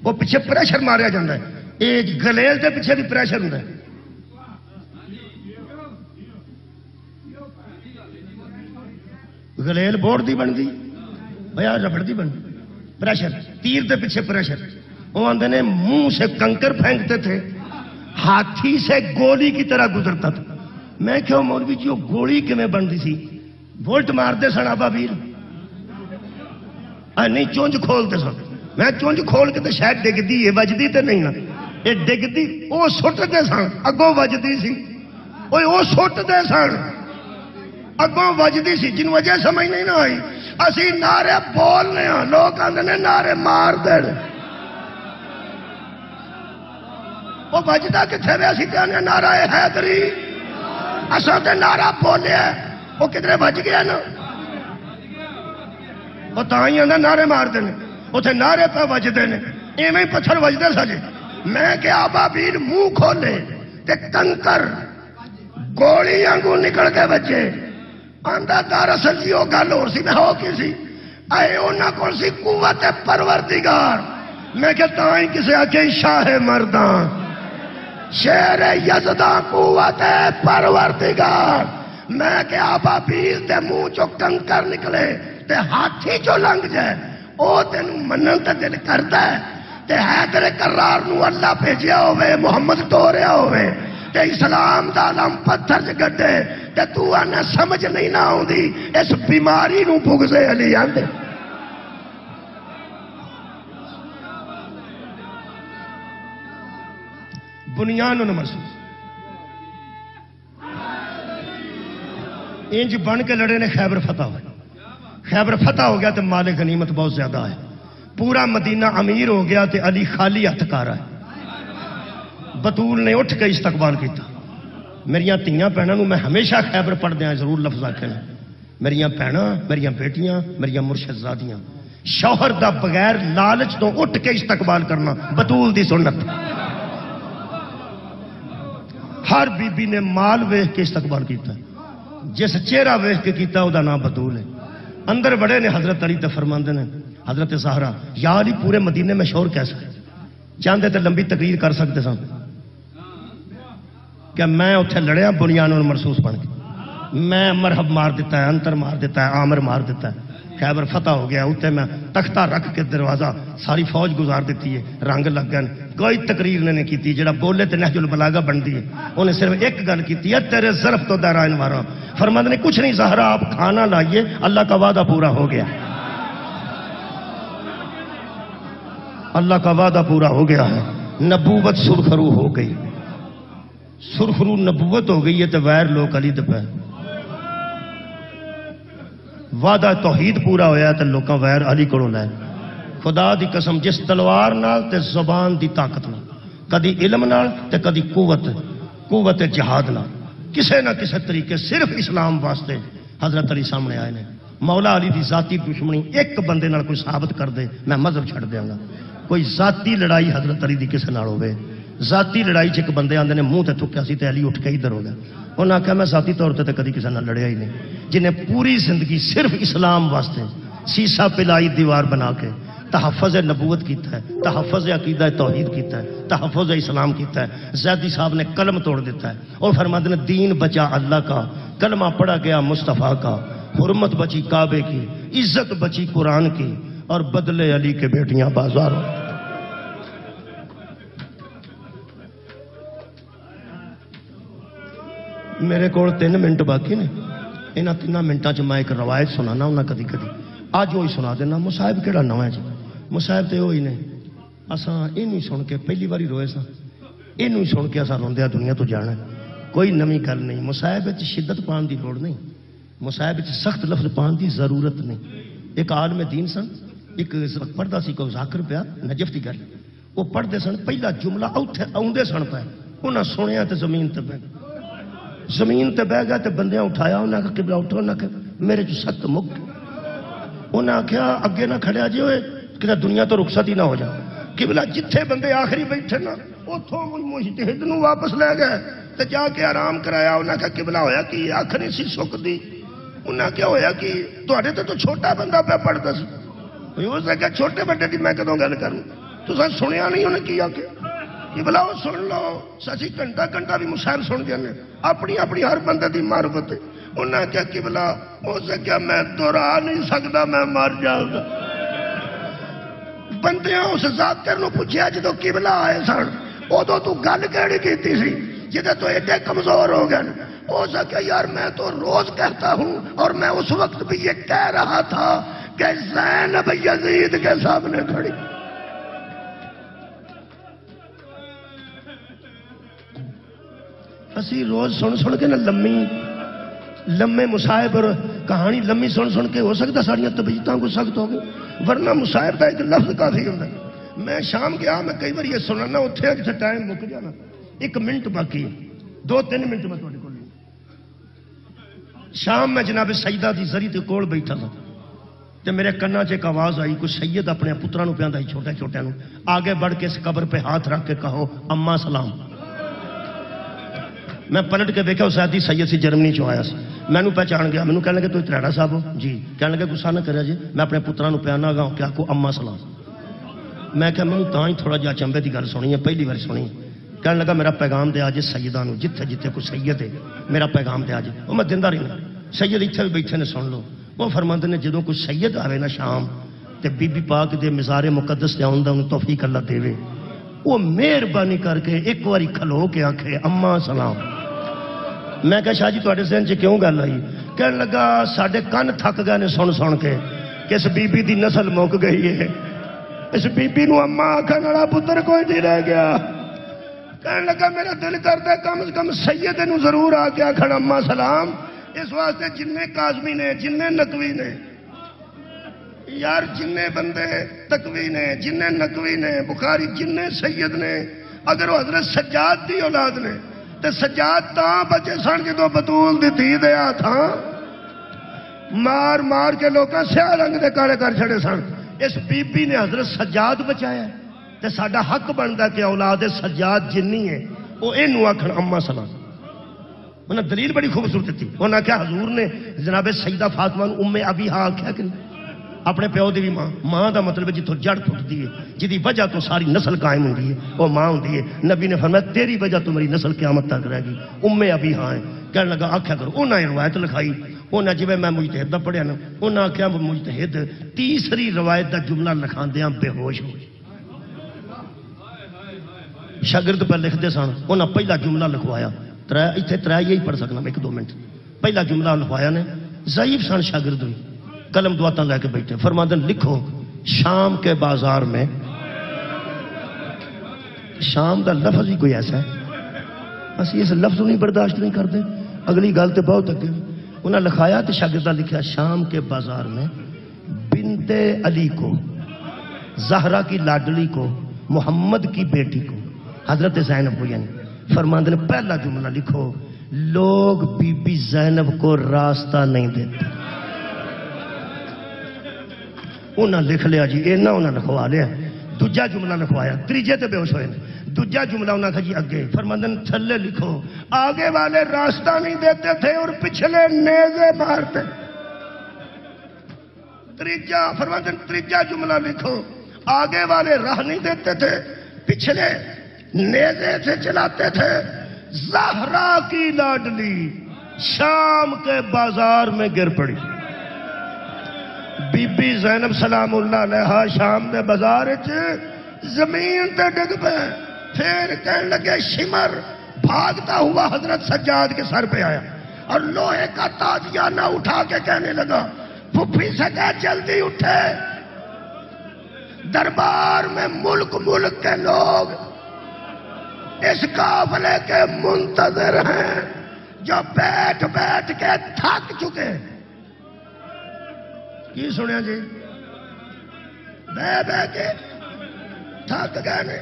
Speaker 1: وہ پیچھے پریشر ماریا جاتا ہے. یہ گلیل دے پیچھے بھی پریشر ہوندا ہے. گلیل بورڈ دی بنتی یا ربڑ دی بنتی پریشر تیر دے پیچھے پریشر. وہ آندے نے منہ سے کنکر پھینکتے تھے ہاتھی سے گولی کی طرح گزرتا تھا. میں کہوں مولوی جی وہ گولی کیویں بنتی سی وولٹ مارتے سن ابابیل نہیں چونج کھولتے سن. میں چونج کھول کے تو شاید ڈگتی ہے وجدی تو نہیں نا یہ ڈگتی وہ سٹتے سن اگوں وجدی سی. وہ سٹتے سن اگوں وجدی سی. جن وجہ سمجھ نہیں نہ آئی اسی نعرے بولنے ہاں لوگ آتے ہیں نعرے مار دے وہ بجتا کتنے وے اسی کہنے نعرہ حیدری اصل تے نعرہ بولیا وہ کدھر بج گیا نا، وہ تھی آدھا نعرے مارتے ہیں، اتنے نعرے پہ بجتے ہیں، ایویں پتھر بجتے سجے۔ میں کہ ابابیل منہ کھولے تے کنکر گولیاں کو نکل کے بچے، آندا دراصل جی وہ گل ہو سی، میں ہو کی سی اے انہاں کول سی قوت پروردگار۔ میں کہ تائیں کسے آکے شاہ مرداں شیر یزداں قوت پروردگار۔ میں کہ ابابیل تے منہ چو کنکر نکلے تے ہاتھی چو لنگ جائے، او تینوں منن تے دل کردا ہے، تے حیدر کرار نو اللہ بھیجیا ہوئے، محمد توڑیا ہوئے، تے اسلام دا علم پتھر چ گڈے، تے تو آنا سمجھ نہیں نہ آوندی اس بیماری نو بغض علی آندے۔ بنیان نو محسوس انج بن کے لڑے نے، خیبر فتح ہو گیا، خیبر فتح ہو گیا تو مال غنیمت بہت زیادہ ہے، پورا مدینہ امیر ہو گیا تے علی خالی ہتھ کار ہے۔ بطول نے اٹھ کے استقبال کیتا۔ میریاں تیاں بہنوں میں ہمیشہ خیبر پڑھ دیا ضرور لفظ آکھنا، میریاں بہناں، میریاں بیٹیاں، میریاں مرشد زادیاں، شوہر دا بغیر لالچ تو اٹھ کے استقبال کرنا بطول دی سنت۔ ہر بی بی نے مال ویکھ کے استقبال کیتا، جس چہرہ ویکھ کے کیتا او دا نام بطول ہے۔ اندر بڑے نے حضرت علی تے فرماندے نے حضرت زہرا یا علی پورے مدینے میں شور کیسا ہے؟ چاہتے تے لمبی تقریر کر سکتے سن کہ میں اتنے لڑیا بنیان مرسوس بن کے، میں مرحب مار دیتا ہے، انتر مار دیتا ہے، عامر مار دیتا ہے، خیبر فتح ہو گیا، اتنے میں تختہ رکھ کے دروازہ ساری فوج گزار دیتی ہے، رنگ لگ گئے، کوئی تقریر نہیں کی، جڑا بولے تے نہج البلاغہ بنتی ہے، انہیں صرف ایک گل کی ہے تیرے ظرف تو دائرہ انوارا۔ فرماندے نے کچھ نہیں زہرا آپ کھانا لائیے، اللہ کا وعدہ پورا ہو گیا، اللہ کا وعدہ پورا ہو گیا ہے، نبوت سرخرو ہو گئی، سرخرو نبوت ہو گئی ہے تو ویر لوگ علی دے پہ، وعدہ توحید پورا ہویا تو لوکاں ویر علی کو لائے۔ خدا دی قسم جس تلوار نال تے زبان دی طاقت نال، کدی علم نال تے کدی قوت جہاد نال، کسے نہ کسے طریقے صرف اسلام واسطے حضرت علی سامنے آئے نے۔ مولا علی دی ذاتی دشمنی ایک بندے نال کوئی ثابت کر دے میں مذہب چھڑ دیاں گا۔ کوئی ذاتی لڑائی حضرت علی دی کسے نال ہوئے، ذاتی لڑائی چ ایک بندے آندے نے منہ تے تھکیا سی تے علی اٹھ کے ادھر ہو گیا، انہاں کہا میں ذاتی طور تے کدی کسے نال لڑیا ہی نہیں، جنہیں پوری زندگی صرف اسلام واسطے سیسا پلائی دیوار بنا کے تحفظ نبوت کیتا ہے، تحفظ عقیدہ توحید کیتا ہے، تحفظ اسلام کیتا ہے۔ زیدی صاحب نے قلم توڑ دیتا ہے اور فرماتے ہیں دین بچا اللہ کا، کلمہ پڑھا گیا مصطفیٰ کا، حرمت بچی کعبے کی، عزت بچی قرآن کی، اور بدلے علی کے بیٹیاں بازاروں۔ میرے کو 3 منٹ باقی نے، انہاں 3 منٹاں چ میں ایک روایت سنانا انہاں کدی کدی، آج وہی سنا دینا۔ مصاحب کہڑا نواں ہے جی؟ مصاحب تے وہی نے، اساں اینوں سن کے پہلی باری روئے ساں، اینوں سن کے اساں روندیا دنیا تو جانا، کوئی نویں گل نہیں۔ مصاحب وچ شدت پان دی لوڑ نہیں، مصاحب وچ سخت لفظ پان دی ضرورت نہیں۔ ایک عالم دین سن، ایک پڑھدا سی کو ذاکر پیا نجف دی گل، وہ پڑھدے سن پہلا جملہ اوتھے آوندے سن پے، انہاں سنیا تے زمین تے بہ زمین تے بہ گیا تے بندیاں اٹھایا، انہاں کہ قبلہ اٹھو، انہاں کہ میرے جو سخت مک، انہاں کیا اگے نہ کھڑیا جی ہوئے کہ دنیا تو رخصت ہی نہ ہو جا۔ قبلہ جتھے بندے آخری بیٹھے نا اتھوں مجتہد نو واپس لے گئے تے جا کے آرام کرایا، انہاں کہ قبلہ ہویا کہ آخری سی سکدی، انہاں کیا ہویا کہ تواڈے تے تو چھوٹا بندہ پہ پڑھدا سی، ہو سکے چھوٹے بڑے دی میں کدوں گل کروں، تساں سنیا نہیں انہیں کیا کہ بلا وہ سن لو، سچی گھنٹہ بھی مصاحب سن جانے، اپنی اپنی ہر بندے دی معرفت ہے۔ انہاں کیا کہ بلا ہو سکیا میں دہرا نہیں سکتا، میں مر جاؤں گا۔ بندیاں اس ذاکر نو پوچھیا جدو قبلہ آئے سن ادو تو گل کیڑی کیتی سی جدے تو ایڈے کمزور ہو گئے؟ ہو سکے یار میں تو روز کہتا ہوں، اور میں اس وقت بھی یہ کہہ رہا تھا کہ زینب یزید کے سامنے کھڑی۔ اسی روز سن کے نا لمے مصاحب اور کہانی لمبی سن کے ہو سکتا ساڑیاں طبیعتاں کو سخت ہو گئی، ورنہ مصاحب کا ایک لفظ کافی ہوتا ہے۔ میں شام گیا، میں کئی بار یہ سنانا اتنے جیسے ٹائم مک جانا، 1 منٹ باقی ہے، 2-3 منٹ میں تھوڑے کو شام میں جناب سیدہ دی زری تے کول بیٹھا تھا تے میرے کنا چ ایک آواز آئی، کوئی سید اپنے پتراں نو پیندا ہے چھوٹے چھوٹے نو، آگے بڑھ کے اس قبر پہ ہاتھ رکھ کے کہو اما سلام۔ میں پلٹ کے دیکھا اس آدھی سید سی جرمنی چ آیا سی، مینوں پہچان گیا، مینوں کہنے لگے تو تریڑا صاحب ہو جی، کہنے لگے غصہ نہ کریا جی، میں اپنے پتراں نو پیانا گا کیا کو اما سلام۔ میں کہا مینوں تاں ہی تھوڑا جہا چنبے دی گل سنی ہے، پہلی بار سنی ہے۔ کہنے لگا میرا پیغام دے آج سیداں نو، جتھے جتھے کوئی سید ہے میرا پیغام دے آج۔ وہ میں دیندا رہنا، سید اتنے بھی بیٹھے نے سن لو۔ وہ فرماندے نے جدوں کوئی سید آوے نا شام تے بی بی پاک دے مزار مقدس تے آؤن دا انہوں توفیق اللہ دے، وہ مہربانی کر کے ایک واری کھلو کے آکھے اما سلام۔ میں کہا شاہ جی تواڈے ذہن چ کیوں گل آئی؟ کہنے لگا ساڈے کن تھک گئے نے سن سن کے کہ اس بی بی دی نسل مک گئی ہے، اس بی بی نو اما آکھن والا پتر کوئی نہیں رہ گیا۔ کہنے لگا میرا دل کرتا ہے کم از کم سید نو ضرور آ کے آکھن اما سلام، اس واسطے جننے کاظمی نے جننے نقوی نے یار، جننے بندے تقوی نے جننے نقوی نے بخاری جننے سید نے، اگر وہ حضرت سجاد دی اولاد نے تے سجاد تاں بچے سن جدوں بطول دی دھی دے ہاتھاں مار مار کے لوکاں سیاہ رنگ دے کالے کر چھڑے سن۔ اس بی بی نے حضرت سجاد بچایا تے ساڈا حق بندا کہ اولاد سجاد جنی ہے وہ اینو آکھن اما سلام۔ انہاں دلیل بڑی خوبصورت تھی، انہاں کہا حضور نے جناب سیدہ فاطمہ نو ام ابی ہا آکھیا کہ اپنے پیو دی بھی ماں، ماں دا مطلب ہے جتوں جڑ پھٹدی ہے جدی وجہ تو ساری نسل قائم ہوندی ہے وہ ماں ہوندی ہے۔ نبی نے فرمایا تیری وجہ تو میری نسل قیامت تک رہے گی، ام ابی ہاں ہے۔ کہنے لگا آکھیا کرو، انہاں روایت لکھائی، انہاں جویں میں مجتہد دا پڑھیا نا، انہاں آکھیا مجتہد تیسری روایت دا جملہ لکھاندیاں بے ہوش ہو گئے۔ شاگرد پہ لکھتے سن، انہاں پہلا جملہ لکھوایا، اتنے ترے یہی پڑھ سکنا میں 1-2 منٹ۔ پہلا جملہ لکھوایا نے، ضعیف سن شاگرد بھی، قلم دعاتاں لے کے بیٹھے، فرماندن لکھو شام کے بازار میں، شام کا لفظ ہی کوئی ایسا ہے اسی اس لفظ نہیں برداشت نہیں کرتے، اگلی گل تو بہت اگے۔ انہاں لکھایا تو شاگردہ لکھا شام کے بازار میں بنت علی کو، زہرا کی لاڈلی کو، محمد کی بیٹی کو، حضرت زینب کو، یعنی فرماندے نے پہلا جملہ لکھو لوگ بی بی زینب کو راستہ نہیں دیتے۔ انہاں لکھ لیا جی، اینا انہاں لکھوا لیا۔ دوجا جملہ لکھوایا، تیجے تے بے ہوش ہوئے۔ دوجا جملہ انہاں کہا جی اگے، فرماندے نے تھلے لکھو آگے والے راستہ نہیں دیتے تھے اور پچھلے نیزے مارتے۔ تیجا فرماندے نے تیجا جملہ لکھو آگے والے راہ نہیں دیتے تھے پچھلے نیزے سے چلاتے تھے۔ زہرا کی لاڈلی شام کے بازار میں گر پڑی، بی بی زینب سلام اللہ علیہا شام دے بازار زمین تے ڈگ پہ، پھر کہنے لگے شمر بھاگتا ہوا حضرت سجاد کے سر پہ آیا اور لوہے کا تازیانہ اٹھا کے کہنے لگا پھپھی سے کہا جلدی اٹھے، دربار میں ملک ملک کے لوگ اس قافلے کے منتظر ہیں جو بیٹھ بیٹھ کے تھک چکے۔ کی سنیا جی؟ بہ کے تھک گئے نے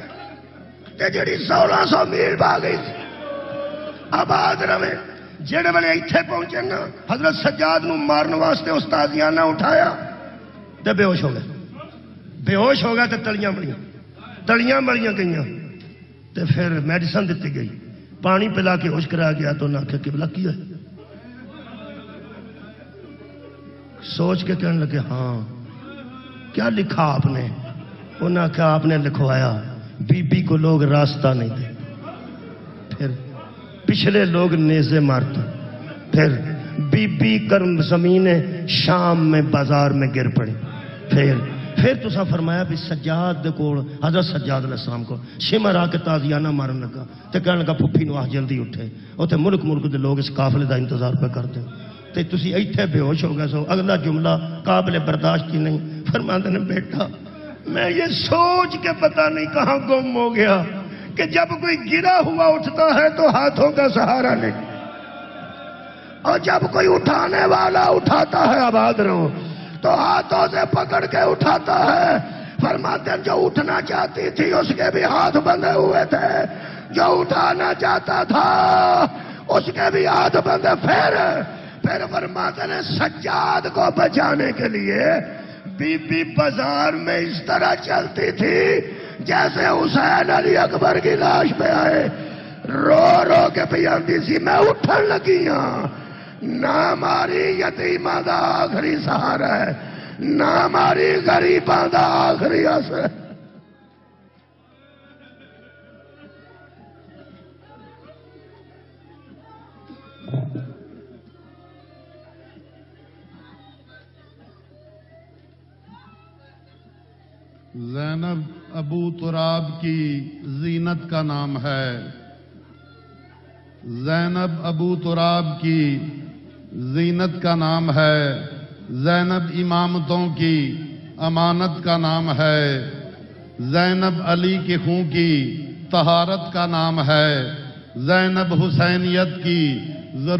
Speaker 1: تے جڑی 1600 میل بھا گئی تھی آباد رہے، جڑے والے ایتھے پہنچے نا حضرت سجاد نو مارن واسطے استادیانہ اٹھایا تے بے ہوش ہو گئے، بے ہوش ہو گیا تے تلیاں مڑیاں گئیاں تے پھر میڈیسن دیتی گئی، پانی پلا کے ہوش کرا گیا تو انہاں آکھیا قبلہ کی ہے؟ سوچ کے کہنے لگے ہاں کیا لکھا آپ نے؟ انہوں نے کہا آپ نے لکھوایا بی بی کو لوگ راستہ نہیں دے، پھر پچھلے لوگ نیزے مارتے، پھر بی بی کرم زمین شام میں بازار میں گر پڑی، پھر تسا فرمایا بھی سجاد دے کول حضرت سجاد علیہ السلام کو شمر آ کے تازیانہ مارن لگا تے کہنے لگا پھپھی نو آ جلدی اٹھے، اوتھے ملک ملک دے لوگ اس قافلے دا انتظار پہ کرتے تے تسی ایتھے بے ہوش ہو گئے سو۔ اگلا جملہ قابل برداشت ہی نہیں، فرماندے نے بیٹا میں یہ سوچ کے پتہ نہیں کہاں گم ہو گیا کہ جب کوئی گرا ہوا اٹھتا ہے تو ہاتھوں کا سہارا نہیں، اور جب کوئی اٹھانے والا اٹھاتا ہے آباد رہو تو ہاتھوں سے پکڑ کے اٹھاتا ہے۔ فرماتے ہیں جو اٹھنا چاہتی تھی اس کے بھی ہاتھ بندھے ہوئے تھے، جو اٹھانا چاہتا تھا اس کے بھی ہاتھ بندھے، پھر فرماتے ہیں سجاد کو بچانے کے لیے بی بی بازار میں اس طرح چلتی تھی جیسے حسین علی اکبر کی لاش پہ آئے، رو رو کے پیاندی سی میں اٹھن لگی ہاں، نہ ہماری یتیماں دا آخری سہارا ہے، نہ ہماری غریباں دا آخری اثر۔
Speaker 3: زینب ابو تراب کی زینت کا نام ہے، زینب ابو تراب کی زینت کا نام ہے، زینب امامتوں کی امانت کا نام ہے، زینب علی کے خون کی طہارت کا نام ہے، زینب حسینیت کی